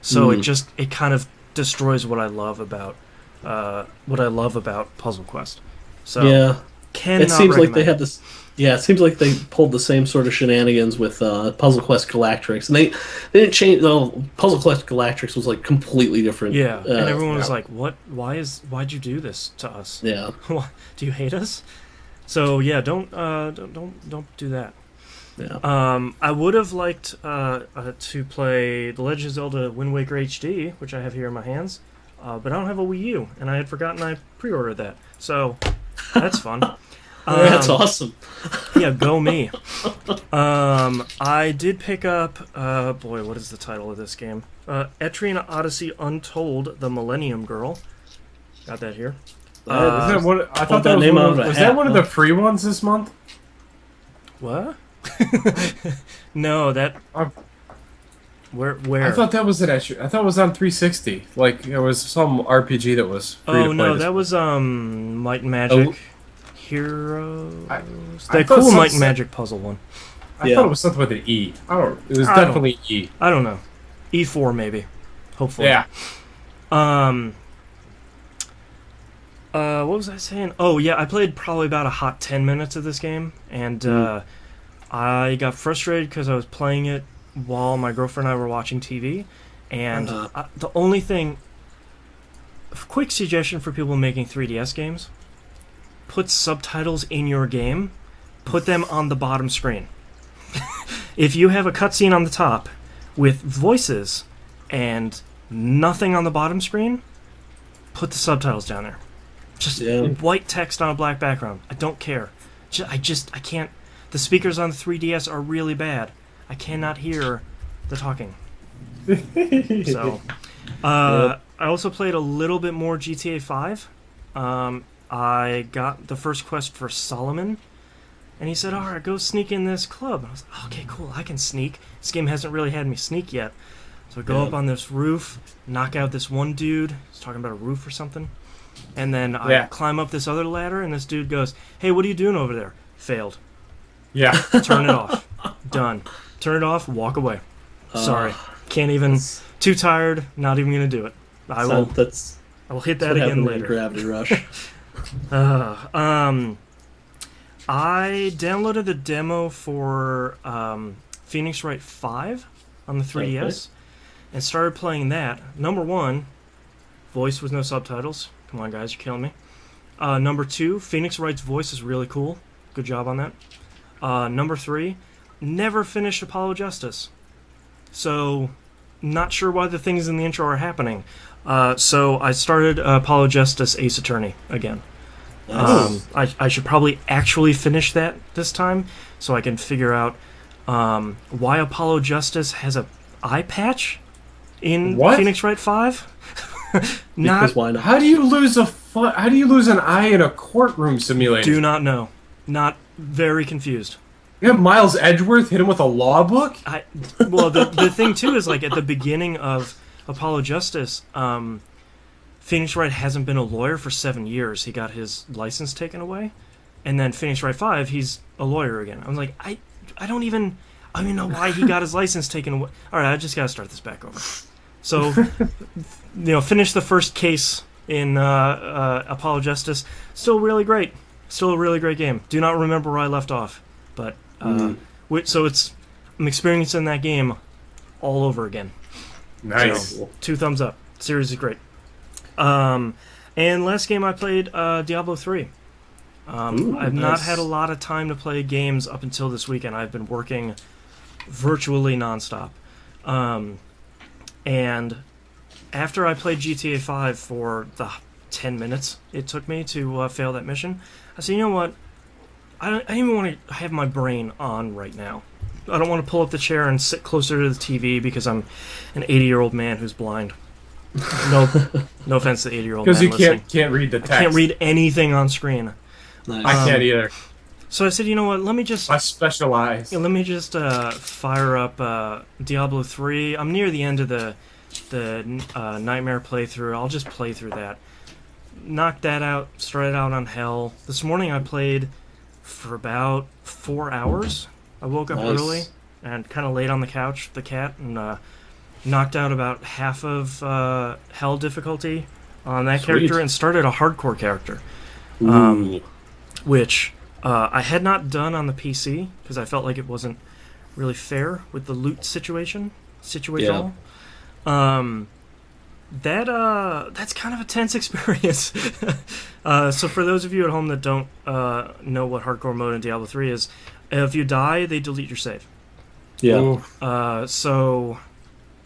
So it kind of destroys what I love about Puzzle Quest. So yeah, it seems like they had this. Yeah, it seems like they pulled the same sort of shenanigans with Puzzle Quest Galactrix, and they didn't change. Though Puzzle Quest Galactrix was like completely different. Yeah, and everyone was like, "What? Why'd you do this to us? Yeah, do you hate us?" So yeah, don't do that. Yeah. I would have liked to play The Legend of Zelda Wind Waker HD, which I have here in my hands, but I don't have a Wii U, and I had forgotten I pre-ordered that. So that's fun. That's awesome. Yeah, go me. I did pick up, what is the title of this game? Etrian Odyssey Untold: The Millennium Girl. Got that here. Isn't that one, I thought that was one of, was that one of the free ones this month? What? No, that... Where? I thought that was it. Actually, I thought it was on 360. Like it was some RPG that was free to play. Oh no, that was Might and Magic Heroes. That cool Might and Magic puzzle one. I thought it was something with an E. It was definitely E. I don't know. E4 maybe. Hopefully. Yeah. What was I saying? Oh yeah, I played probably about a hot 10 minutes of this game, and I got frustrated because I was playing it while my girlfriend and I were watching TV, and the only thing... Quick suggestion for people making 3DS games: put subtitles in your game, put them on the bottom screen. If you have a cutscene on the top with voices and nothing on the bottom screen, put the subtitles down there. Just white text on a black background. I don't care. I can't... The speakers on the 3DS are really bad. I cannot hear the talking. So, I also played a little bit more GTA 5. I got the first quest for Solomon, and he said, "Alright, go sneak in this club." I was like, "Okay, cool, I can sneak. This game hasn't really had me sneak yet." So I go up on this roof, knock out this one dude. He's talking about a roof or something. And then I climb up this other ladder, and this dude goes, "Hey, what are you doing over there?" Failed. Yeah. Turn it off. Done. Turn it off, walk away. Sorry. Can't even... Too tired, not even going to do it. I will hit that again later. Gravity Rush. I downloaded the demo for Phoenix Wright 5 on the 3DS and started playing that. Number 1, voice with no subtitles. Come on, guys, you're killing me. Number 2, Phoenix Wright's voice is really cool. Good job on that. Number 3, never finished Apollo Justice. So, not sure why the things in the intro are happening. So I started Apollo Justice Ace Attorney again. I should probably actually finish that this time so I can figure out why Apollo Justice has a eye patch in Phoenix Wright 5. Because why not? How do you lose How do you lose an eye in a courtroom simulator? Do not know. Not very confused. You have Miles Edgeworth hit him with a law book? Well, the thing too is like at the beginning of Apollo Justice, Phoenix Wright hasn't been a lawyer for 7 years. He got his license taken away, and then Phoenix Wright 5, he's a lawyer again. I was like, I don't even know why he got his license taken away. All right, I just gotta start this back over. So, finish the first case in Apollo Justice. Still really great. Still a really great game. Do not remember where I left off, but so I'm experiencing that game all over again. Nice. So, 2 thumbs up. Series is great. And last game I played, Diablo 3. I've not had a lot of time to play games up until this weekend. I've been working virtually nonstop. And after I played GTA 5 for the 10 minutes it took me to fail that mission, I said, you know what? I don't even want to have my brain on right now. I don't want to pull up the chair and sit closer to the TV because I'm an 80-year-old man who's blind. No offense to 80-year-old man because you listening. can't read the text. I can't read anything on screen. Nice. I can't either. So I said, you know what? Let me just I specialize. let me just fire up Diablo 3. I'm near the end of the Nightmare playthrough. I'll just play through that. Knock that out. Started out on Hell. This morning I played for about 4 hours. I woke up early and kind of laid on the couch, the cat, and knocked out about half of Hell difficulty on that character and started a hardcore character, which I had not done on the PC because I felt like it wasn't really fair with the loot situational. That's kind of a tense experience. So for those of you at home that don't know what hardcore mode in Diablo 3 is, if you die, they delete your save. Yeah. So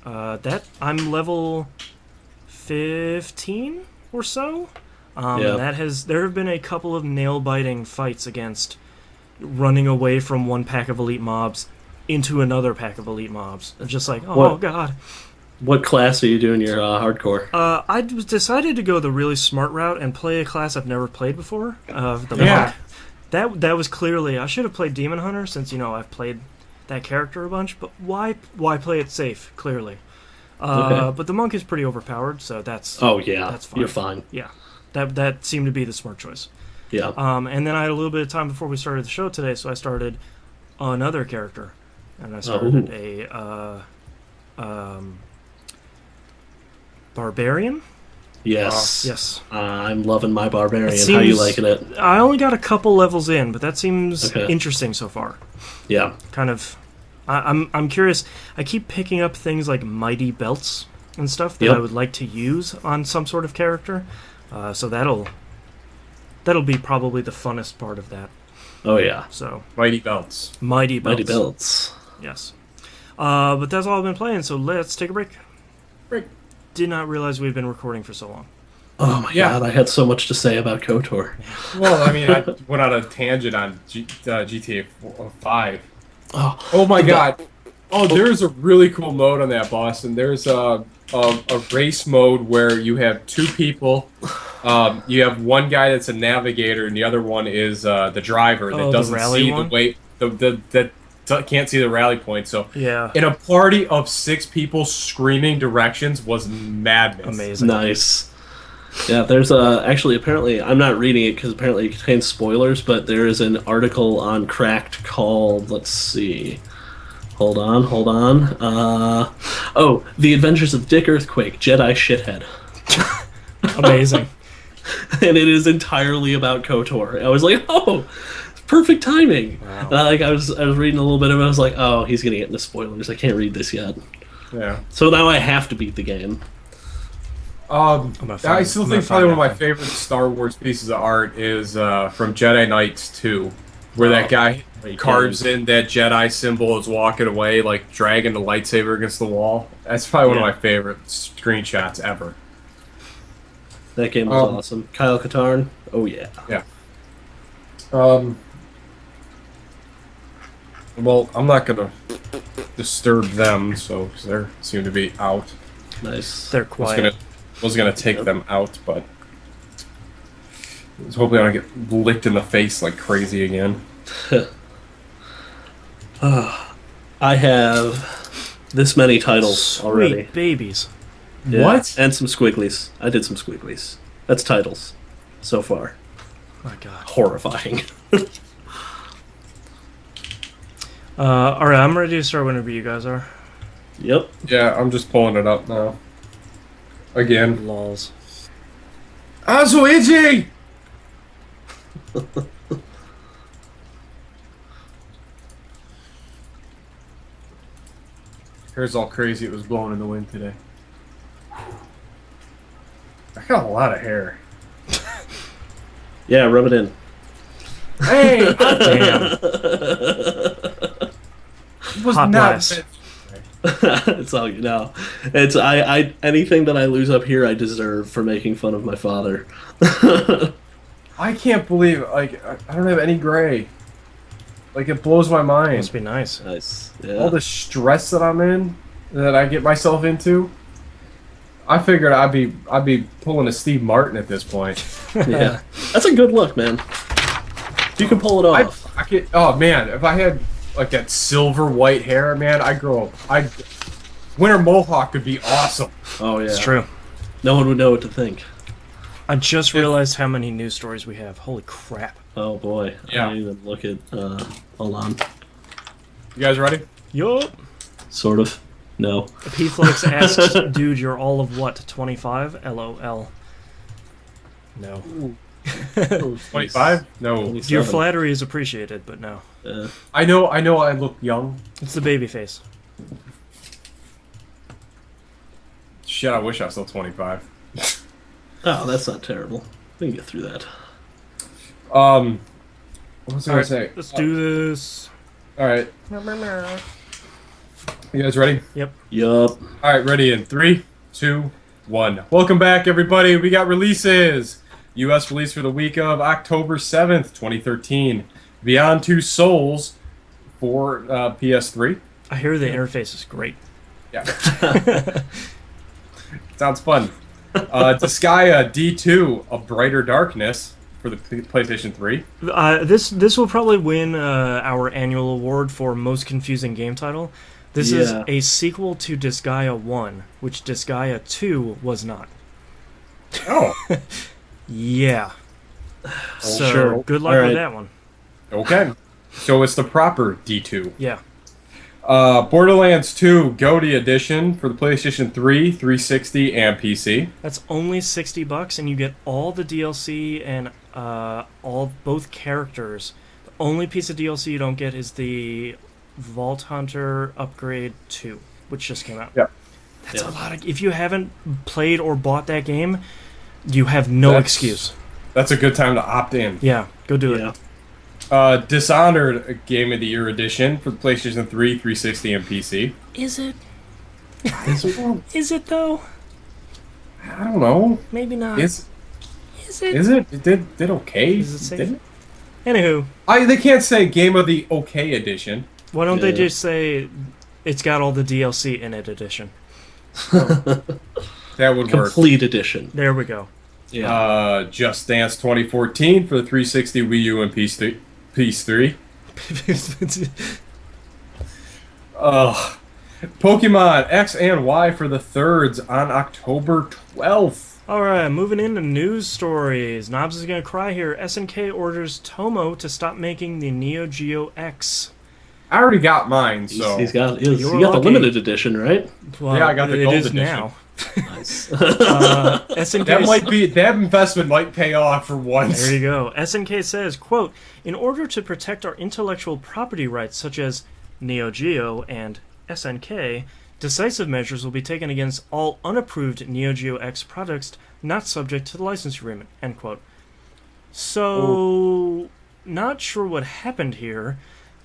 that I'm level 15 or so. And there have been a couple of nail-biting fights against running away from one pack of elite mobs into another pack of elite mobs. Just like, oh god. What class are you doing your hardcore? I decided to go the really smart route and play a class I've never played before. The monk. That was clearly, I should have played Demon Hunter since I've played that character a bunch. But why play it safe? Clearly, but the monk is pretty overpowered, so that's that's fine. You're fine. Yeah, that seemed to be the smart choice. Yeah. And then I had a little bit of time before we started the show today, so I started another character, and I started a barbarian. Yes. Yes. I'm loving my barbarian. How are you liking it? I only got a couple levels in, but that seems interesting so far. Yeah. Kind of. I'm curious. I keep picking up things like mighty belts and stuff that I would like to use on some sort of character. So that'll be probably the funnest part of that. Oh yeah. So mighty belts. Mighty belts. Yes. But that's all I've been playing. So let's take a break. Did not realize we've been recording for so long. Oh my god, I had so much to say about KOTOR. Well, I mean, I went on a tangent on GTA 5. Oh my god. Oh, there's a really cool mode on that, boss, and there's a race mode where you have 2 people. You have one guy that's a navigator, and the other one is the driver that doesn't see the way that can't see the rally point. So in a party of 6 people screaming directions was madness. Amazing. Nice. Yeah, there's actually apparently I'm not reading it because apparently it contains spoilers, but there is an article on Cracked called, let's see, hold on. The Adventures of Dick Earthquake, Jedi Shithead. Amazing. And it is entirely about KOTOR. I was like, perfect timing. Wow. I was reading a little bit of it. I was like, oh, he's gonna get into spoilers. I can't read this yet. Yeah. So now I have to beat the game. I still think probably one of my favorite Star Wars pieces of art is from Jedi Knights 2. where that guy Great carves game. in that Jedi symbol, is walking away, like dragging the lightsaber against the wall. That's probably one of my favorite screenshots ever. That game was awesome. Kyle Katarn. Oh yeah. Yeah. Well, I'm not gonna disturb them, so because they seem to be out. Nice. They're quiet. Was gonna take them out, but I was hoping I don't get licked in the face like crazy again. I have this many titles already. Sweet babies. Yeah, What? And some squigglies. I did some squigglies. That's titles so far. My God. Horrifying. All right, I'm ready to start whenever you guys are. Yep. Yeah, I'm just pulling it up now. Again. Lols. I'm so itchy! Hair's all crazy. It was blowing in the wind today. I got a lot of hair. Yeah, rub it in. Hey! Damn. It was Hot not blast. It's all you know. It's I anything that I lose up here I deserve for making fun of my father. I can't believe, like, I don't have any gray. Like, it blows my mind. Must be nice. Nice. Yeah. All the stress that I'm in, that I get myself into. I figured I'd be pulling a Steve Martin at this point. Yeah. That's a good look, man. You can pull it off. I could, oh man, if I had like that silver white hair, man, Winter Mohawk could be awesome. Oh yeah. It's true. No one would know what to think. I just realized how many news stories we have. Holy crap. Oh boy. Yeah. I didn't even look at hold on. You guys ready? Yup. Sort of. No. P-Flex asks, dude, you're all of what, 25? LOL. No. 25? No. 27. Your flattery is appreciated, but no. I know I look young. It's the baby face. Shit, I wish I was still 25. Oh, that's not terrible. We can get through that. What was I gonna Alright, say? let's do this. Alright. You guys ready? Yep. Yup. Alright, ready in 3, 2, 1. Welcome back, everybody. We got releases. US release for the week of October 7th, 2013. Beyond Two Souls for PS3. I hear the interface is great. Yeah. Sounds fun. Disgaea D2, A Brighter Darkness for the PlayStation 3. This will probably win our annual award for most confusing game title. This is a sequel to Disgaea 1, which Disgaea 2 was not. Oh. Yeah. So, sure. good luck with that one. Okay. So it's the proper D2. Yeah. Borderlands 2 GOTY Edition for the PlayStation 3, 360, and PC. That's only $60, and you get all the DLC and both characters. The only piece of DLC you don't get is the Vault Hunter Upgrade 2, which just came out. Yeah. That's a lot of... If you haven't played or bought that game, you have no excuse. That's a good time to opt in. Yeah, go do it. Dishonored Game of the Year Edition for the PlayStation 3, 360, and PC. Is it? Is it, though? I don't know. Maybe not. Is it? Is it? It did okay. Is it safe? Didn't it? Anywho. They can't say Game of the Okay Edition. Why don't they just say it's got all the DLC in it edition? That would work. Complete edition. There we go. Yeah. Just Dance 2014 for the 360, Wii U, and PS3. Pokemon X and Y for the thirds on October 12th. Alright, moving into news stories. Knobs is gonna cry here. SNK orders Tomo to stop making the Neo Geo X. I already got mine, so... He got the lucky. limited edition, right? Well, Yeah, I got the gold It is edition. now. Nice. SNK That investment might pay off for once. There you go. SNK says, quote, in order to protect our intellectual property rights such as Neo Geo and SNK, decisive measures will be taken against all unapproved Neo Geo X products not subject to the license agreement, end quote. So, not sure what happened here,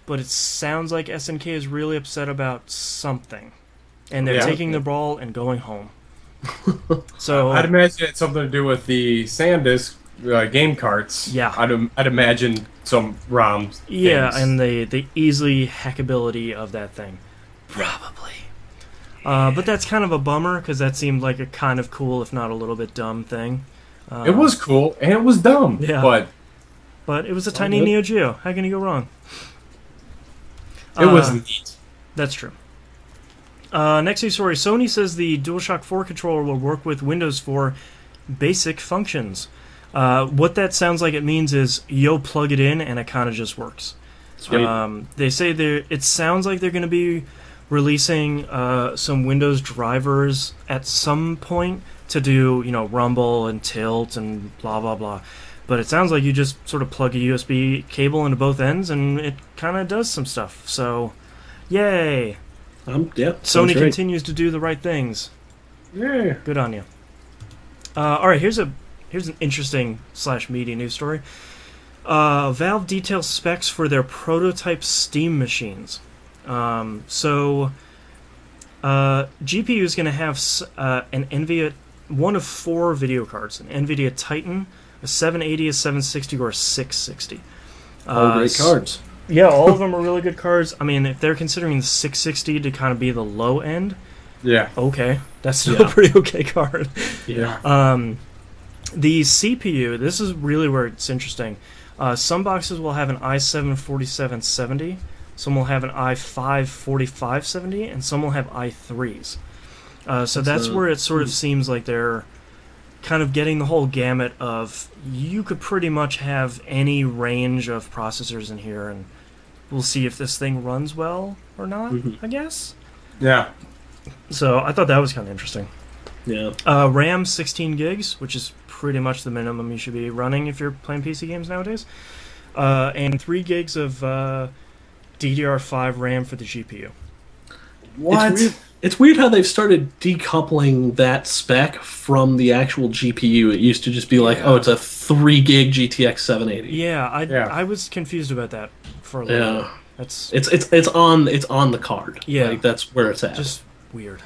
but it sounds like SNK is really upset about something, and they're taking the ball and going home. So I'd imagine it's something to do with the SanDisk game carts. Yeah. I'd imagine some ROM. Yeah, things. and the easily hackability of that thing. Probably. But that's kind of a bummer, because that seemed like a kind of cool, if not a little bit dumb thing. It was cool, and it was dumb. Yeah. But it was a tiny good. Neo Geo. How can you go wrong? It was neat. That's true. Next news story. Sony says the DualShock 4 controller will work with Windows 4 basic functions. What that sounds like it means is you'll plug it in and it kind of just works. Sweet. They say it sounds like they're going to be releasing some Windows drivers at some point to do, rumble and tilt and blah, blah, blah. But it sounds like you just sort of plug a USB cable into both ends and it kind of does some stuff. So, yay. Sony continues to do the right things. Yeah. Good on you. All right, here's an interesting / media news story. Valve details specs for their prototype Steam machines. GPU is going to have an NVIDIA, one of 4 video cards, an NVIDIA Titan, a 780, a 760, or a 660. All great cards. Yeah, all of them are really good cards. I mean, if they're considering the 660 to kind of be the low end, Yeah. okay, that's still a pretty okay card. Yeah. The CPU, this is really where it's interesting. Some boxes will have an i7 4770, some will have an i5 4570, and some will have i3s. So that's where it sort of seems like they're kind of getting the whole gamut of, you could pretty much have any range of processors in here, and we'll see if this thing runs well or not, I guess. Yeah. So I thought that was kind of interesting. Yeah. RAM 16 gigs, which is pretty much the minimum you should be running if you're playing PC games nowadays. And 3 gigs of DDR5 RAM for the GPU. What? It's weird how they've started decoupling that spec from the actual GPU. It used to just be like, it's a 3 gig GTX 780. Yeah, I was confused about that for a little bit. It's on the card. Yeah, like, that's where it's at. Just weird.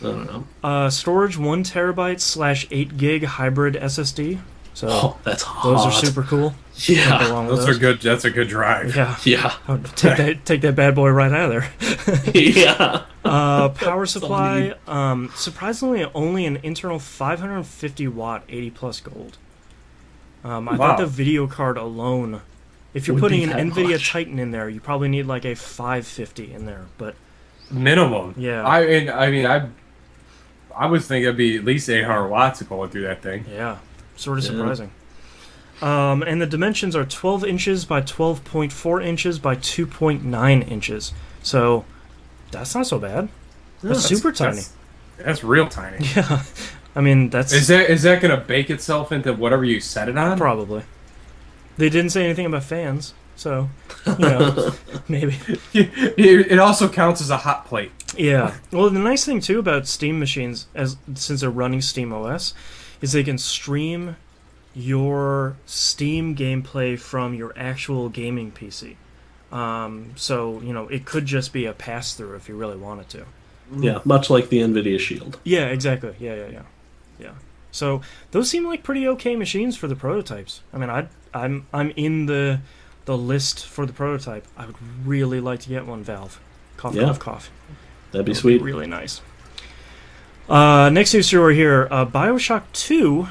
I don't know. Storage 1 terabyte / 8 gig hybrid SSD. So that's hot. those are super cool. Yeah, those are good. That's a good drive. Yeah, yeah. Take that bad boy right out of there. Yeah. Power supply. Surprisingly, only an internal 550 watt 80 plus gold. I thought the video card alone, if you're putting an NVIDIA Titan in there, you probably need like a 550 in there. But minimum. Yeah. I would think it'd be at least 800 watts going through that thing. Yeah. Sort of surprising. And the dimensions are 12 inches by 12.4 inches by 2.9 inches. So that's not so bad. That's super tiny. That's real tiny. Yeah. I mean, that's... Is that going to bake itself into whatever you set it on? Probably. They didn't say anything about fans, so, maybe. It also counts as a hot plate. Yeah. Well, the nice thing, too, about Steam machines, since they're running Steam OS, is they can stream your Steam gameplay from your actual gaming PC. So, it could just be a pass-through if you really wanted to. Yeah, much like the NVIDIA Shield. Yeah, exactly. Yeah. So, those seem like pretty okay machines for the prototypes. I mean, I'm in the list for the prototype. I would really like to get one, Valve. Cough. That'd be sweet. Really nice. Next news story here. BioShock 2,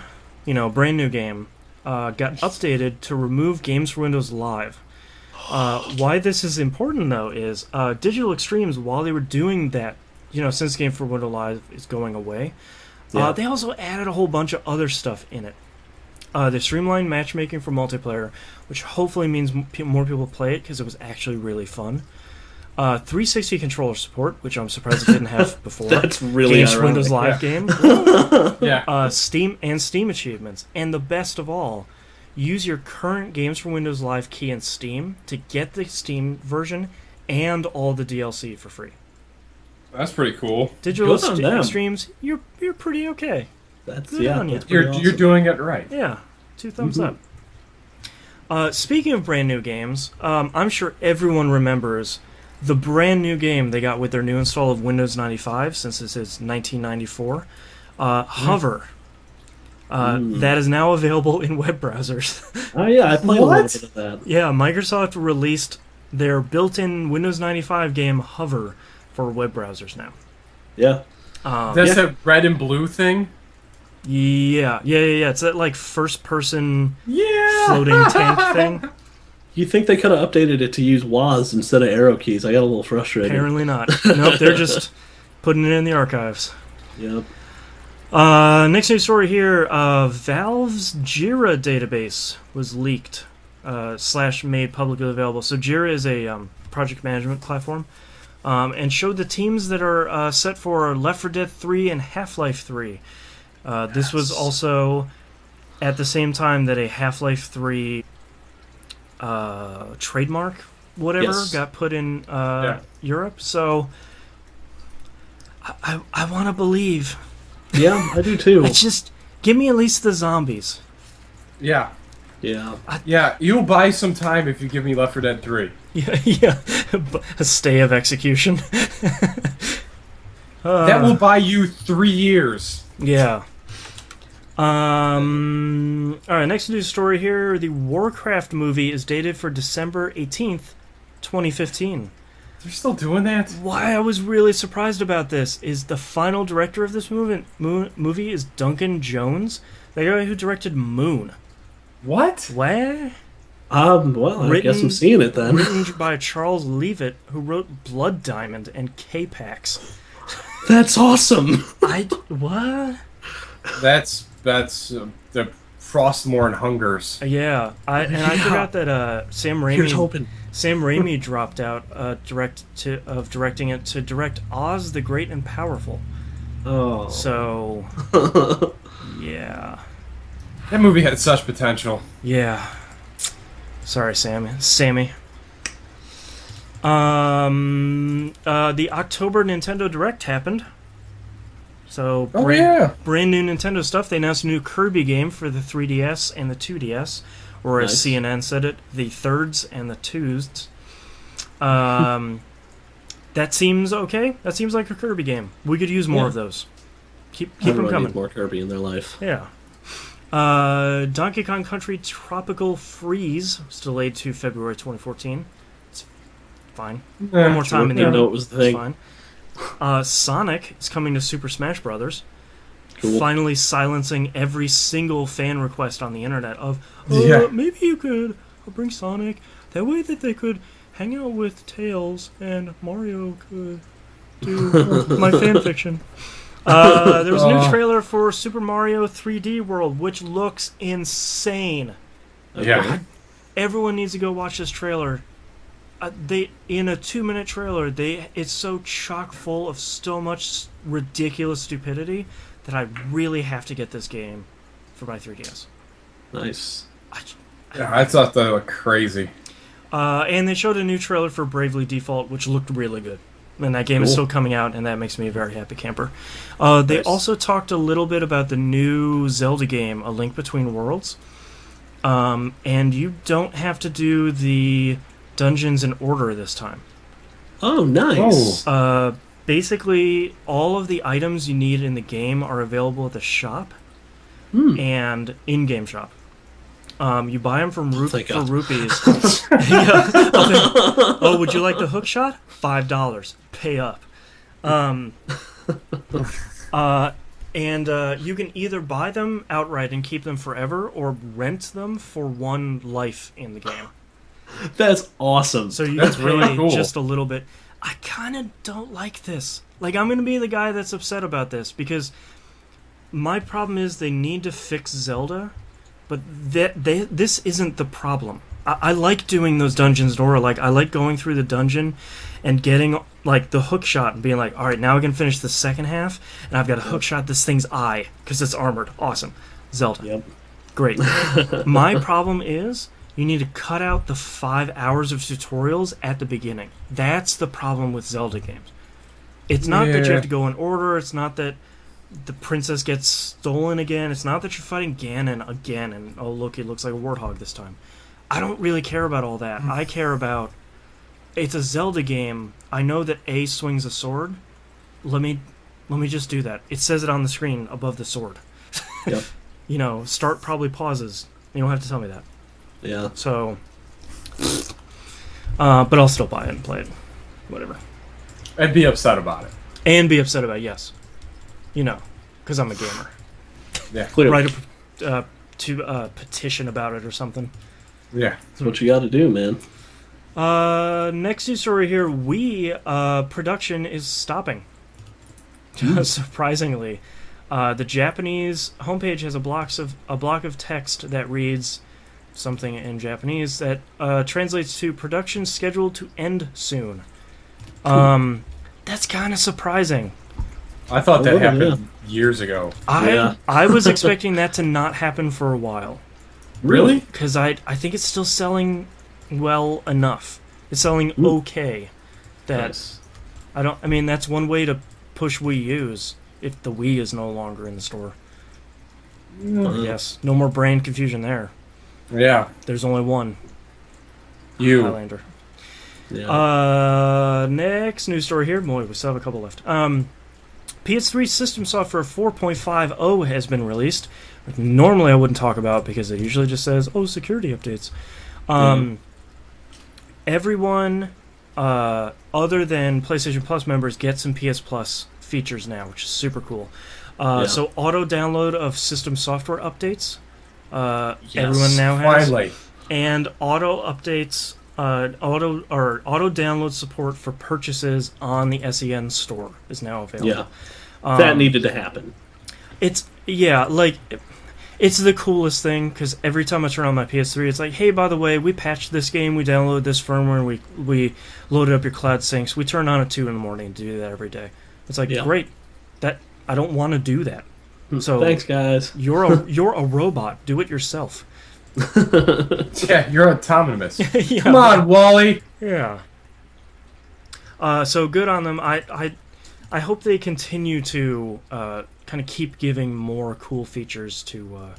brand new game, got updated to remove Games for Windows Live. Why this is important, though, is Digital Extremes, while they were doing that, since Game for Windows Live is going away, they also added a whole bunch of other stuff in it. They streamlined matchmaking for multiplayer, which hopefully means more people play it because it was actually really fun. 360 controller support, which I'm surprised it didn't have before. That's really Games ironic. Windows Live game. Yeah. Steam achievements. And the best of all, use your current Games for Windows Live key in Steam to get the Steam version and all the DLC for free. That's pretty cool. Digital Extremes, you're pretty okay. That's Good on you. That's pretty You're awesome. doing it right. Yeah, 2 thumbs up. Speaking of brand new games, I'm sure everyone remembers the brand new game they got with their new install of Windows 95, since this is 1994. Hover. That is now available in web browsers. Oh yeah, I played a little bit of that. Yeah, Microsoft released their built-in Windows 95 game Hover for web browsers now. Yeah. That's that red and blue thing? Yeah. It's that like first-person Yeah! floating tank thing. You think they could have updated it to use WAS instead of arrow keys? I got a little frustrated. Apparently not. Nope, they're just putting it in the archives. Yep. Next news story here, Valve's Jira database was leaked, / made publicly available. So Jira is a project management platform, and showed the teams that are set for Left 4 Dead 3 and Half-Life 3. This was also at the same time that a Half-Life 3 trademark, whatever, got put in Europe. So I want to believe. Yeah, I do too. Just give me at least the zombies. Yeah. Yeah. Yeah, you'll buy some time if you give me Left 4 Dead 3. Yeah. A stay of execution. That will buy you 3 years. Yeah. Alright, next news story here. The Warcraft movie is dated for December 18th, 2015. They're still doing that? Why I was really surprised about this is the final director of this movie is Duncan Jones, the guy who directed Moon. What? What? Well, I guess I'm seeing it then. Written by Charles Leavitt, who wrote Blood Diamond and K-Pax. That's awesome. What? That's the Frostmourne Hungers. Yeah, I forgot that Sam Raimi dropped out directing it to direct Oz the Great and Powerful. Oh. So yeah. That movie had such potential. Yeah. Sorry, Sammy. The October Nintendo Direct happened. So brand new Nintendo stuff. They announced a new Kirby game for the 3DS and the 2DS, or as CNN said it, the thirds and the twos. That seems okay. That seems like a Kirby game. We could use more of those. Keep them coming. Need more Kirby in their life. Yeah. Donkey Kong Country Tropical Freeze was delayed to February 2014. It's fine. One more time in the know it was the thing. Fine. Sonic is coming to Super Smash Brothers. Cool. Finally silencing every single fan request on the internet of, maybe you could bring Sonic. That way that they could hang out with Tails and Mario could do my fan fiction. There was a new trailer for Super Mario 3D World, which looks insane. Yeah. Everyone needs to go watch this trailer. In a 2-minute trailer, it's so chock full of so much ridiculous stupidity that I really have to get this game for my 3DS. Nice. I thought that looked crazy. And they showed a new trailer for Bravely Default, which looked really good. And that game is still coming out, and that makes me a very happy camper. They also talked a little bit about the new Zelda game, A Link Between Worlds. And you don't have to do the dungeons in order this time. Oh, nice. Basically, all of the items you need in the game are available at the shop and in-game shop. You buy them for rupees. Oh, would you like the hook shot? $5. Pay up. And you can either buy them outright and keep them forever, or rent them for 1 life in the game. That's awesome. So you can pay really cool. Just a little bit. I kind of don't like this. Like, I'm going to be the guy that's upset about this, because my problem is they need to fix Zelda, but this isn't the problem. I like doing those dungeons, Dora. Like, I like going through the dungeon and getting, like, the hook shot and being like, all right, now I can finish the second half, and I've got to hook shot this thing's eye, because it's armored. Awesome. Zelda. Yep. Great. My problem is you need to cut out the 5 hours of tutorials at the beginning. That's the problem with Zelda games. It's not that you have to go in order. It's not that the princess gets stolen again. It's not that you're fighting Ganon again and, oh, look, it looks like a warthog this time. I don't really care about all that. I care about, it's a Zelda game. I know that A swings a sword. Let me just do that. It says it on the screen above the sword. Yep. You know, start probably pauses. You don't have to tell me that. Yeah. So, but I'll still buy it and play it. Whatever. And be upset about it. And be upset about it, yes. You know, because I'm a gamer. Yeah. Clearly. Write a petition about it or something. Yeah. That's what you got to do, man. Next news story here. Production is stopping. Surprisingly. The Japanese homepage has a block of text that reads something in Japanese that translates to production scheduled to end soon. That's kind of surprising. I thought that happened years ago. I was expecting that to not happen for a while. Really? Because I think it's still selling well enough. It's selling okay. That Nice. That's one way to push Wii U's if the Wii is no longer in the store. Yes, no more brain confusion there. Yeah. There's only one. You. Highlander. Yeah. Next news story here. Boy, we still have a couple left. PS3 system software 4.50 has been released. Normally I wouldn't talk about because it usually just says, security updates. Everyone other than PlayStation Plus members get some PS Plus features now, which is super cool. So auto download of system software updates. Everyone now has. Finally. And auto updates, auto download support for purchases on the SEN store is now available. Yeah, that needed to happen. It's the coolest thing because every time I turn on my PS3, it's like, hey, by the way, we patched this game, we downloaded this firmware, we loaded up your cloud syncs. We turn on at 2 in the morning to do that every day. It's like, great. That I don't want to do that. So thanks, guys. You're a robot. Do it yourself. Yeah, you're autonomous. Yeah. Come on, Wally. Yeah. So good on them. I hope they continue to kind of keep giving more cool features to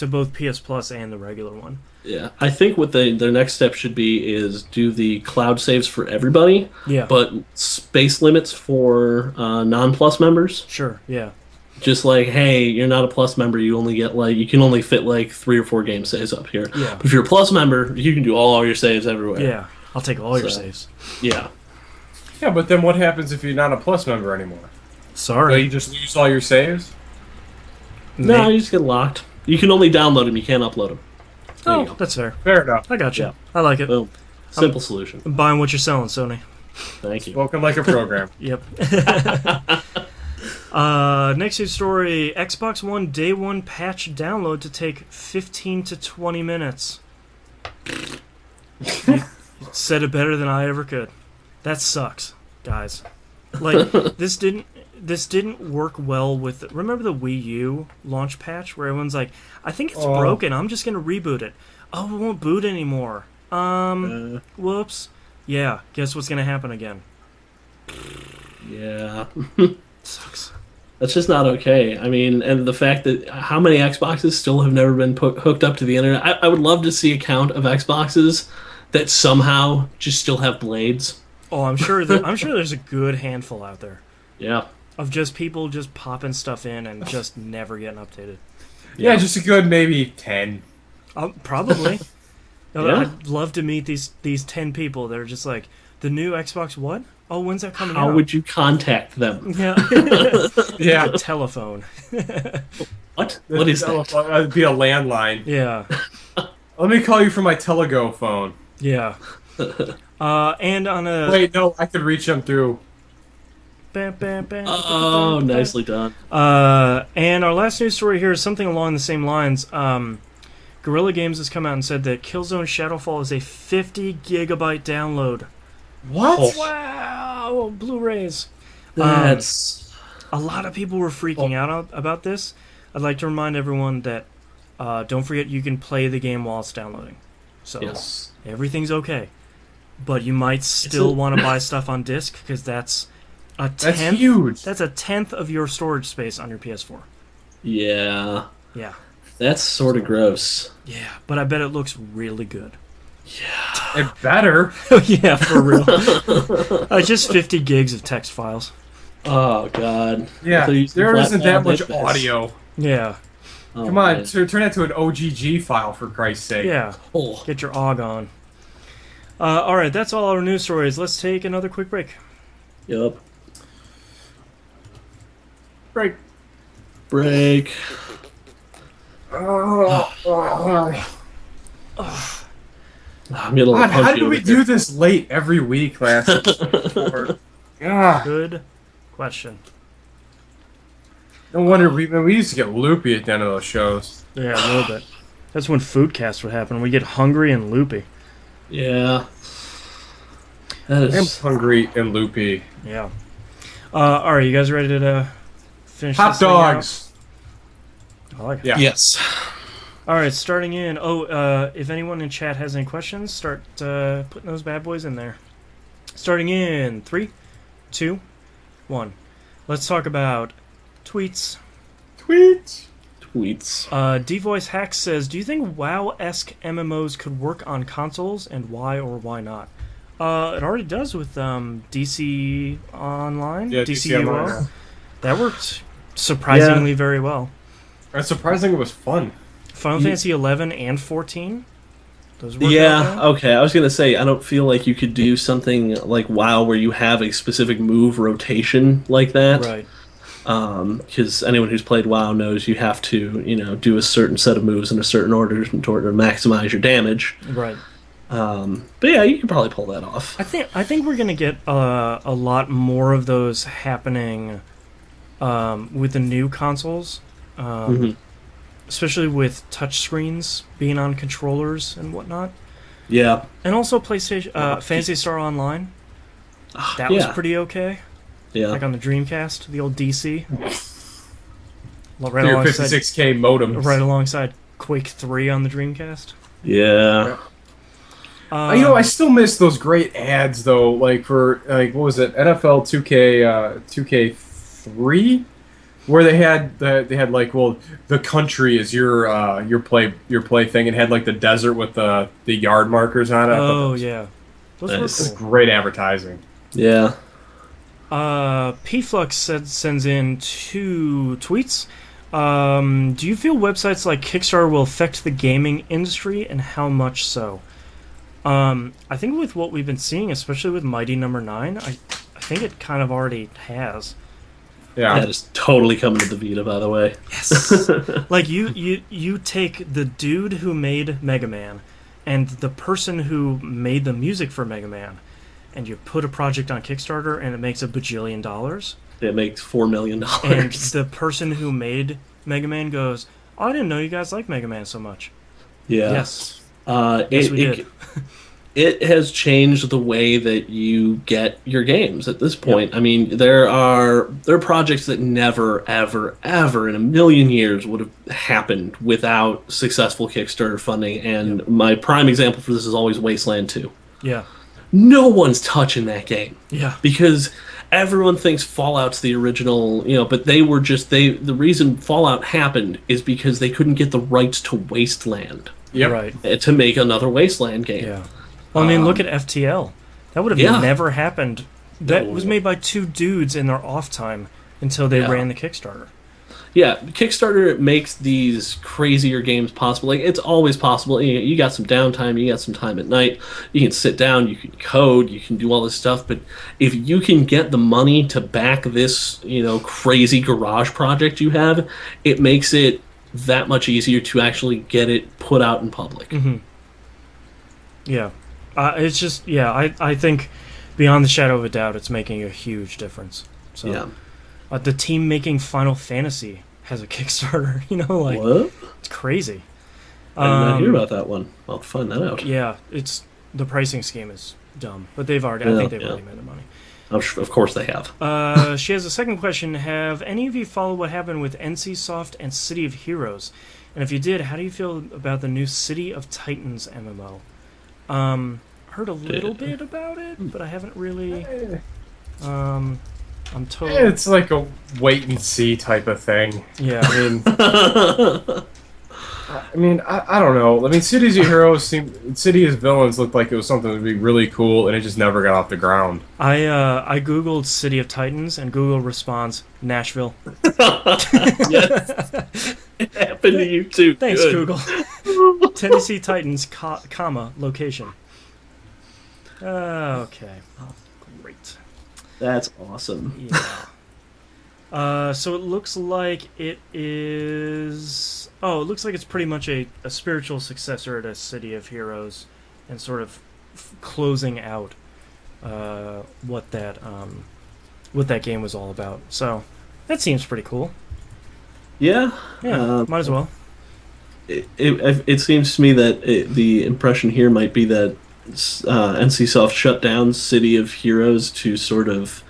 both PS Plus and the regular one. Yeah, I think what their next step should be is do the cloud saves for everybody. Yeah. But space limits for non-Plus members. Sure. Yeah. Just like, hey, you're not a Plus member, you can only fit like 3 or 4 game saves up here. Yeah. But if you're a Plus member, you can do all your saves everywhere. Yeah. I'll take all your saves. Yeah. Yeah, but then what happens if you're not a Plus member anymore? Sorry. So you just lose all your saves? No, you just get locked. You can only download them, you can't upload them. Oh, that's fair. Fair enough. I got you. Yeah. I like it. Boom. Simple solution. I'm buying what you're selling, Sony. Thank you. Spoken like a program. Yep. Next news story: Xbox One Day 1 patch download to take 15 to 20 minutes. You said it better than I ever could. That sucks, guys. Like this didn't work well with. Remember the Wii U launch patch where everyone's like, "I think it's broken. I'm just gonna reboot it." Oh, it won't boot anymore. Whoops. Yeah. Guess what's gonna happen again? Yeah. Sucks. That's just not okay. I mean, and the fact that how many Xboxes still have never been hooked up to the internet. I would love to see a count of Xboxes that somehow just still have blades. Oh, I'm sure there's a good handful out there. Yeah. Of just people just popping stuff in and just never getting updated. Yeah, just a good maybe 10. Probably. Yeah. I'd love to meet these 10 people that are just like, the new Xbox what? Oh, when's that coming out? How would you contact them? Yeah. Yeah. The telephone. What? What is that? It'd be a landline. Yeah. Let me call you from my Telego phone. Yeah. And on a... Wait, no, I could reach them through... Oh, nicely done. And our last news story here is something along the same lines. Guerrilla Games has come out and said that Killzone Shadowfall is a 50 gigabyte download. What? Wow! Blu-rays. That's... A lot of people were freaking out about this. I'd like to remind everyone that don't forget you can play the game while it's downloading. So Yes. everything's okay. But you might still want to buy stuff on disc because that's a tenth. That's huge. That's a tenth of your storage space on your PS4. Yeah. Yeah. That's sort of gross. Yeah, but I bet it looks really good. Yeah. It better. Yeah, for real. Just 50 gigs of text files. Oh god. Yeah, there isn't that much audio. Yeah. Oh, Come on, man. turn that to an OGG file for Christ's sake. Yeah. Oh. Get your AUG on. All right, that's all our news stories. Let's take another quick break. Yup. Break. Break. I'm getting a little God, how punchy did we over do here. this late every week last week? God. Good question. No wonder we used to get loopy at the end of those shows. Yeah, a little bit. That's when Foodcast would happen. We get hungry and loopy. Yeah. That I'm is... hungry and loopy. Yeah. All right, you guys ready to finish Hot this thing out? dogs. I like it. Yeah. Yes. All right, starting in. If anyone in chat has any questions, start putting those bad boys in there. Starting in 3, 2, 1. Let's talk about tweets. Tweets. D-Voice Hacks says, do you think WoW-esque MMOs could work on consoles, and why or why not? It already does with DC Online. Yeah, DC Online, UO. yeah. That worked surprisingly very well. It's surprising it was fun. Final Fantasy 11 and 14. Those work Yeah, okay. okay. I was gonna say I don't feel like you could do something like WoW where you have a specific move rotation like that. Right. Because anyone who's played WoW knows you have to, do a certain set of moves in a certain order in order to maximize your damage. Right. But yeah, you could probably pull that off. I think we're gonna get a lot more of those happening with the new consoles, especially with touchscreens being on controllers and whatnot. Yeah. And also PlayStation Phantasy Star Online. That was pretty okay. Yeah. Like on the Dreamcast, the old DC. For your 56K modem. Right alongside Quake 3 on the Dreamcast. Yeah. I still miss those great ads though. Like for what was it? NFL 2K3, where they had the country is your play thing, and had like the desert with the yard markers on it. Oh yeah, those Nice. were It's cool. great advertising. Yeah. PFlux sends in 2 tweets. Do you feel websites like Kickstarter will affect the gaming industry, and how much so? I think with what we've been seeing, especially with Mighty Number 9, I think it kind of already has. Yeah. That is totally coming to the Vita, by the way. Yes. Like you take the dude who made Mega Man and the person who made the music for Mega Man, and you put a project on Kickstarter and it makes $1 bajillion. It makes $4 million. And the person who made Mega Man goes, "Oh, I didn't know you guys like Mega Man so much." Yeah. Yes. Yes, we did. It has changed the way that you get your games at this point. Yep. I mean, there are projects that never, ever, ever in a million years would have happened without successful Kickstarter funding. And my prime example for this is always Wasteland 2. Yeah. No one's touching that game. Yeah. Because everyone thinks Fallout's the original, but they were just the reason Fallout happened is because they couldn't get the rights to Wasteland. Yep. Right. To make another Wasteland game. Yeah. Well, I mean, look at FTL. That would have never happened. That was made by 2 dudes in their off time until they ran the Kickstarter. Yeah, Kickstarter makes these crazier games possible. Like, it's always possible. You got some downtime, you got some time at night, you can sit down, you can code, you can do all this stuff, but if you can get the money to back this, crazy garage project you have, it makes it that much easier to actually get it put out in public. Mm-hmm. Yeah. It's just, I think beyond the shadow of a doubt, it's making a huge difference. So, the team making Final Fantasy has a Kickstarter, What? It's crazy. I did not hear about that one. I'll find that out. Yeah, the pricing scheme is dumb, but I think they've already made the money. Of course they have. She has a second question. Have any of you followed what happened with NCSoft and City of Heroes? And if you did, how do you feel about the new City of Titans MMO? Heard a little bit about it, but I haven't really. I'm totally. It's like a wait and see type of thing. Yeah. I mean, I mean, I don't know. I mean, Cities of Heroes City of Villains looked like it was something that would be really cool, and it just never got off the ground. I googled City of Titans, and Google responds Nashville. Yes, it happened to you too. Thanks, Good. Google. Tennessee Titans, comma location. Okay, great. That's awesome. Yeah. So it looks like it is. Oh, it looks like it's pretty much a spiritual successor to City of Heroes, and sort of closing out what that game was all about. So that seems pretty cool. Yeah. Yeah, might as well. It seems to me that the impression here might be that NCSoft shut down City of Heroes to sort of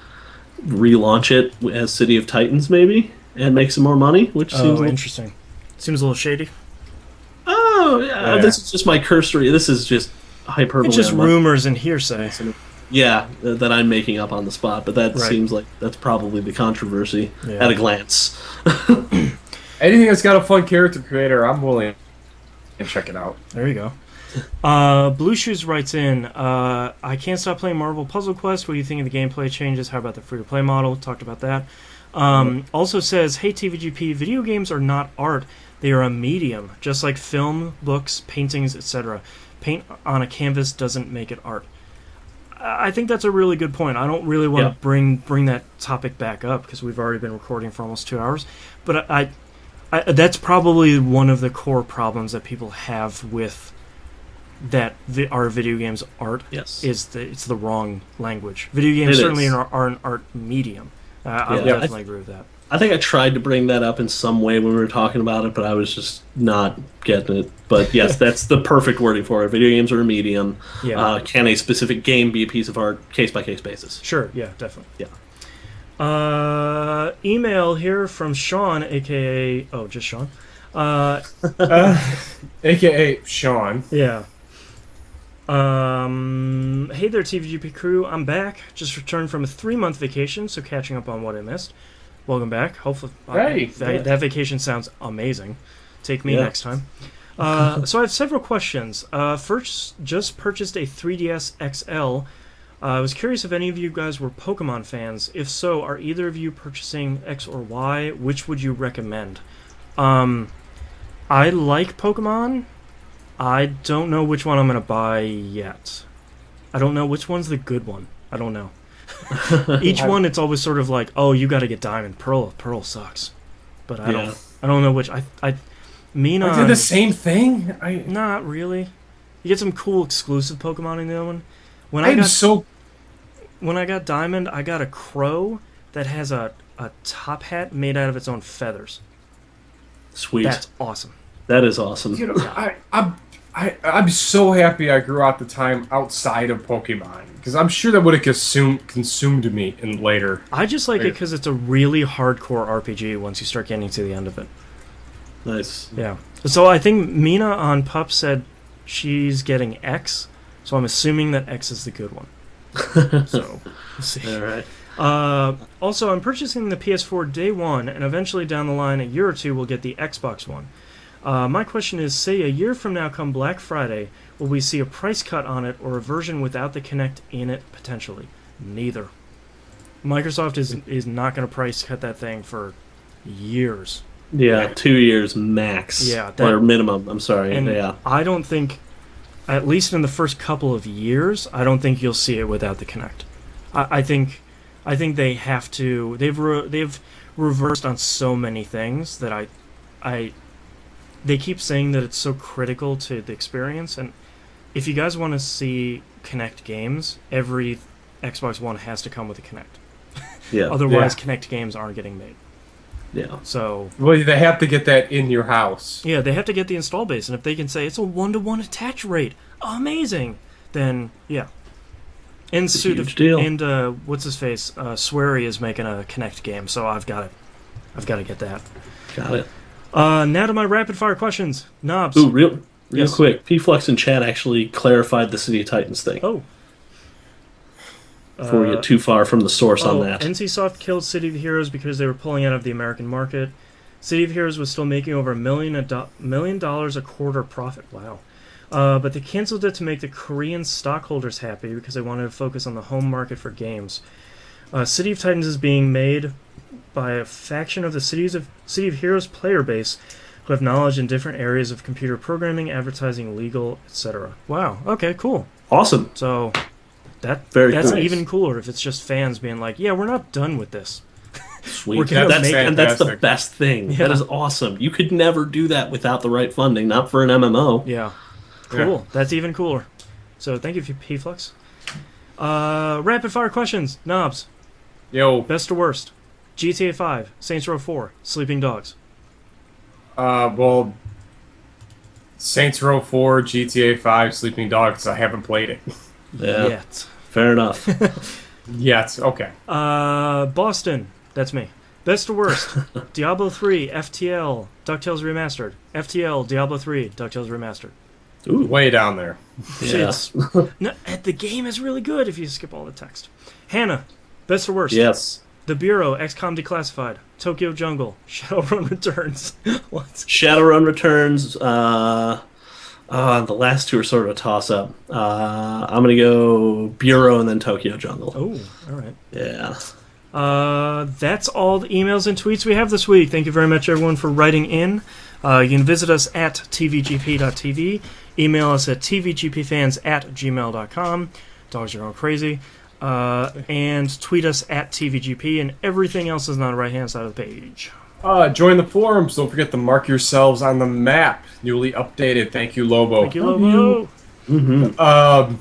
relaunch it as City of Titans, maybe, and make some more money, which seems interesting. Seems a little shady. Oh, yeah. This is just my cursory. This is just hyperbole. It's just rumors and hearsay. Yeah, that I'm making up on the spot, but that seems like that's probably the controversy at a glance. Anything that's got a fun character creator, I'm willing to check it out. There you go. Blue Shoes writes in, I can't stop playing Marvel Puzzle Quest. What do you think of the gameplay changes? How about the free-to-play model? Talked about that. Also says, hey, TVGP, video games are not art. They are a medium, just like film, books, paintings, etc. Paint on a canvas doesn't make it art. I think that's a really good point. I don't really want to bring that topic back up because we've already been recording for almost 2 hours. But I that's probably one of the core problems that people have with that our video games art. Yes, is it's the wrong language. Video games certainly are an art medium. I definitely agree with that. I think I tried to bring that up in some way when we were talking about it, but I was just not getting it. But yes, that's the perfect wording for it. Video games are a medium. Yeah. Can a specific game be a piece of art, case-by-case basis? Sure, yeah, definitely. Yeah. Email here from Sean, a.k.a. Oh, just Sean. A.k.a. Sean. Yeah. Hey there, TVGP crew. I'm back. Just returned from a 3-month vacation, so catching up on what I missed. Welcome back. Hopefully, that vacation sounds amazing. Take me next time. So I have several questions. First, just purchased a 3DS XL. I was curious if any of you guys were Pokemon fans. If so, are either of you purchasing X or Y? Which would you recommend? I like Pokemon. I don't know which one I'm going to buy yet. I don't know which one's the good one. I don't know. Each one, it's always sort of like, oh, you got to get Diamond. Pearl sucks. But I don't know which. Mina. I did the same thing. Not really. You get some cool exclusive Pokemon in the other one. When I got Diamond, I got a crow that has a top hat made out of its own feathers. Sweet. That's awesome. That is awesome. You know, I'm so happy I grew out the time outside of Pokemon because I'm sure that would have consumed me in later. I just like it because it's a really hardcore RPG once you start getting to the end of it. Nice. Yeah. So I think Mina on Pup said she's getting X, so I'm assuming that X is the good one. So we'll see. All right. Also, I'm purchasing the PS4 day one, and eventually down the line, a year or two, we'll get the Xbox One. My question is, say a year from now come Black Friday, will we see a price cut on it or a version without the Kinect in it potentially? Neither. Microsoft is not going to price cut that thing for years. Yeah, 2 years max. Yeah, or minimum. I'm sorry. And yeah. I don't think, at least in the first couple of years, I don't think you'll see it without the Kinect. I think they have to. They've reversed on so many things that they keep saying that it's so critical to the experience, and if you guys want to see Kinect games, every Xbox One has to come with a Kinect. Yeah. Otherwise, Kinect games aren't getting made. Yeah. So. Well, they have to get that in your house. Yeah, they have to get the install base, and if they can say it's a 1-to-1 attach rate, amazing, then yeah. And huge deal. And what's his face? Swery is making a Kinect game, so I've got to get that. Got it. Now to my rapid fire questions. Knobs. Ooh, real Yes. quick. P-Flux in chat actually clarified the City of Titans thing. Oh. Before we get too far from the source on that. NCSoft killed City of Heroes because they were pulling out of the American market. City of Heroes was still making over $1 million a quarter profit. Wow. But they canceled it to make the Korean stockholders happy because they wanted to focus on the home market for games. City of Titans is being made by a faction of the City of Heroes player base who have knowledge in different areas of computer programming, advertising, legal, etc. Wow. Okay, cool. Awesome. So that's cool. even cooler if it's just fans being like, yeah, we're not done with this. Sweet. And that's the best thing. Yeah. That is awesome. You could never do that without the right funding, not for an MMO. Yeah. Cool. Yeah. That's even cooler. So thank you, P-Flux. Rapid fire questions. Knobs. Yo. Best or worst? GTA 5, Saints Row 4, Sleeping Dogs. Well, Saints Row 4, GTA 5, Sleeping Dogs. I haven't played it. Yeah. Yet. Fair enough. Yet. Okay. Boston. That's me. Best or worst? Diablo 3, FTL, DuckTales Remastered. FTL, Diablo 3, DuckTales Remastered. Ooh. Way down there. Yeah. No, the game is really good if you skip all the text. Hannah, best or worst? Yes. The Bureau, XCOM Declassified, Tokyo Jungle, Shadowrun Returns. What? Shadowrun Returns. The last two are sort of a toss-up. I'm going to go Bureau and then Tokyo Jungle. Oh, all right. Yeah. That's all the emails and tweets we have this week. Thank you very much, everyone, for writing in. You can visit us at tvgp.tv, email us at tvgpfans@gmail.com. Dogs are going crazy. And tweet us at tvgp, and everything else is on the right-hand side of the page. Join the forums. Don't forget to mark yourselves on the map. Newly updated. Thank you, Lobo. Thank you, Lobo. Mm-hmm.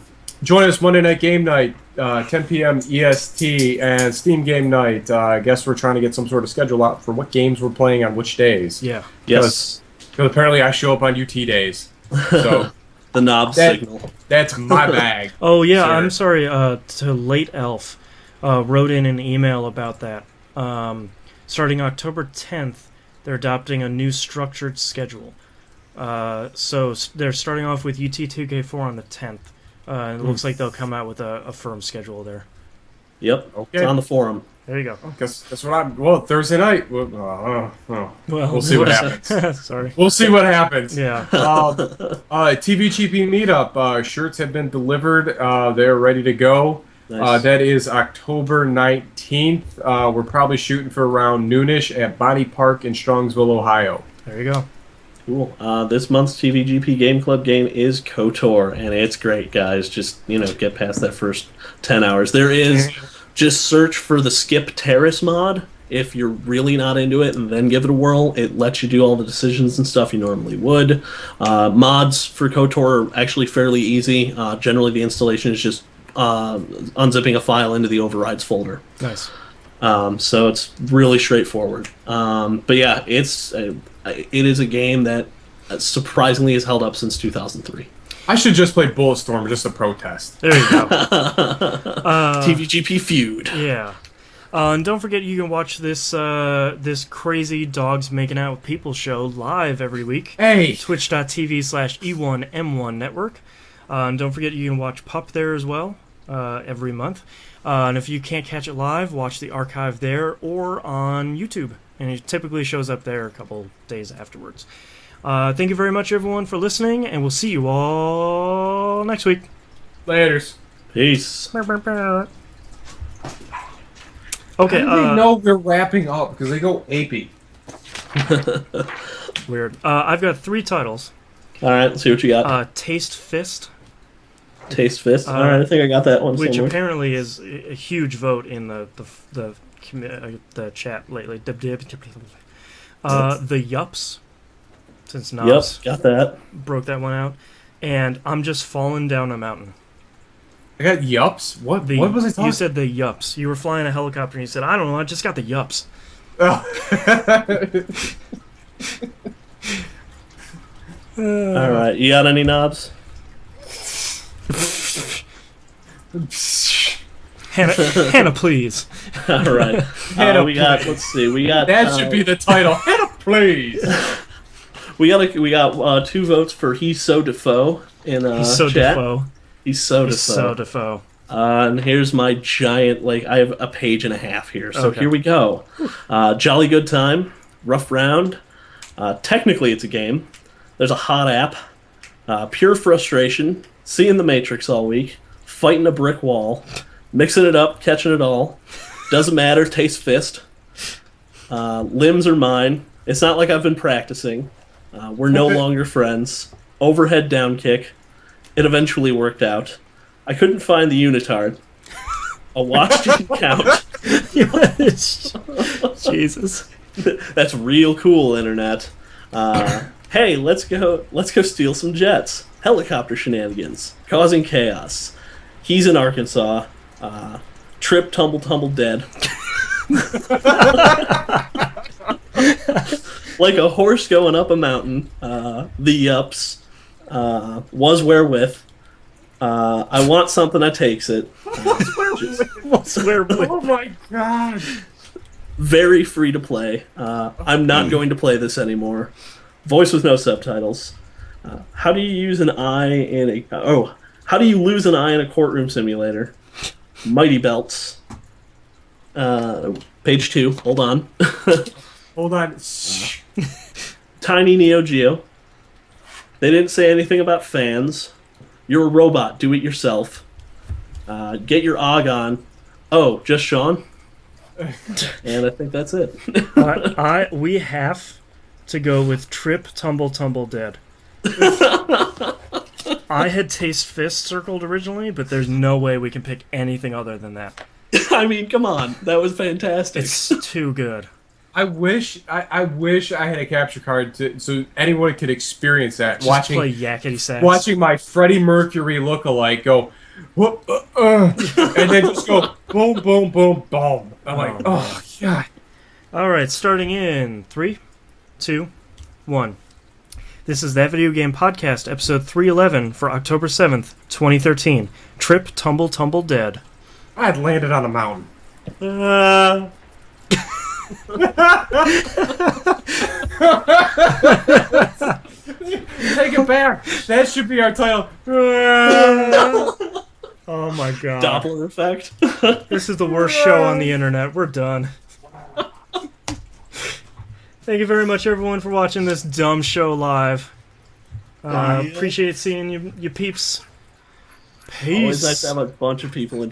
Join us Monday Night Game Night, 10 p.m. EST, and Steam Game Night. I guess we're trying to get some sort of schedule out for what games we're playing on which days. Yeah. Yes. Because apparently I show up on UT days. So the knob signal. That's my bag. Oh, yeah, sir. I'm sorry. To Late Elf wrote in an email about that. Starting October 10th, they're adopting a new structured schedule. So they're starting off with UT2K4 on the 10th. And it looks like they'll come out with a firm schedule there. Yep. Okay. It's on the forum. There you go. That's what I'm. Well, Thursday night. Well, we'll see what happens. Sorry. We'll see what happens. Yeah. TVGP meetup. Shirts have been delivered. They're ready to go. Nice. That is October 19th. We're probably shooting for around noonish at Body Park in Strongsville, Ohio. There you go. Cool. This month's TVGP Game Club game is KOTOR, and it's great, guys. Just, get past that first 10 hours. There is, just search for the Skip Terrace mod if you're really not into it, and then give it a whirl. It lets you do all the decisions and stuff you normally would. Mods for KOTOR are actually fairly easy. Generally, the installation is just unzipping a file into the overrides folder. Nice. So it's really straightforward. But yeah, it is a game that surprisingly has held up since 2003. I should just play Bulletstorm just to protest. There you go. TVGP feud. Yeah. And don't forget you can watch this this crazy Dogs Making Out with People show live every week. Hey! Twitch.tv/E1M1 Network. And don't forget you can watch Pup there as well every month. And if you can't catch it live, watch the archive there or on YouTube. And it typically shows up there a couple days afterwards. Thank you very much, everyone, for listening, and we'll see you all next week. Laters. Peace. Okay. How do they know we're wrapping up? Because they go apey. Weird. I've got 3 titles. All right, let's see what you got. Taste Fist. Taste Fist. All right, I think I got that one. Which somewhere. apparently is a huge vote in the chat lately. The Yups. Since Knobs got that. broke that one out. And I'm Just Falling Down a Mountain. I got yups? What was I talking? You said the yups. You were flying a helicopter and you said, I don't know, I just got the yups. Oh. All right, you got any knobs? Hannah, please. All right. Hannah, we got. Let's see. We got. That should be the title. Hannah, please. We got 2 votes for He's So Defoe in He's so chat. Defoe. He's so He's so Defoe. And here's my giant. I have a page and a half here. So Okay. here we go. Jolly Good Time. rough round. Technically, it's a game. There's a hot app. Pure frustration. Seeing the Matrix all week. Fighting a brick wall. Mixing it up, catching it all. Doesn't matter, taste fist. Limbs are mine. It's not like I've been practicing. We're no longer friends. Overhead down kick. It eventually worked out. I couldn't find the unitard. A watch didn't count. Jesus. That's real cool, internet. Hey, let's go steal some jets. Helicopter shenanigans. Causing chaos. He's in Arkansas. Trip, tumble, dead. Like a horse going up a mountain. The yups. Was wherewith. I want something that takes it. Oh my god. Very free to play. I'm not going to play this anymore. Voice with no subtitles. How do you use an eye in a... how do you lose an eye in a courtroom simulator? Mighty belts. Page 2. Hold on. Hold on. Tiny Neo Geo. They didn't say anything about fans. You're a robot. Do it yourself. Get your OG on. Oh, just Sean? And I think that's it. We have to go with Trip, Tumble, Dead. I had Taste Fist circled originally, but there's no way we can pick anything other than that. I mean, come on. That was fantastic. It's too good. I wish I had a capture card so anyone could experience that. Just play yakety sax. Watching my Freddie Mercury lookalike go, and then just go boom, boom, boom, boom. I'm like, oh god. All right, starting in 3, 2, 1. This is That Video Game Podcast, episode 311 for October 7th, 2013. Trip, Tumble, Dead. I had landed on a mountain. Take it back. That should be our title. Oh my god. Doppler effect. This is the worst show on the internet. We're done. Thank you very much, everyone, for watching this dumb show live. Appreciate seeing you peeps. Peace. Always nice to have a bunch of people in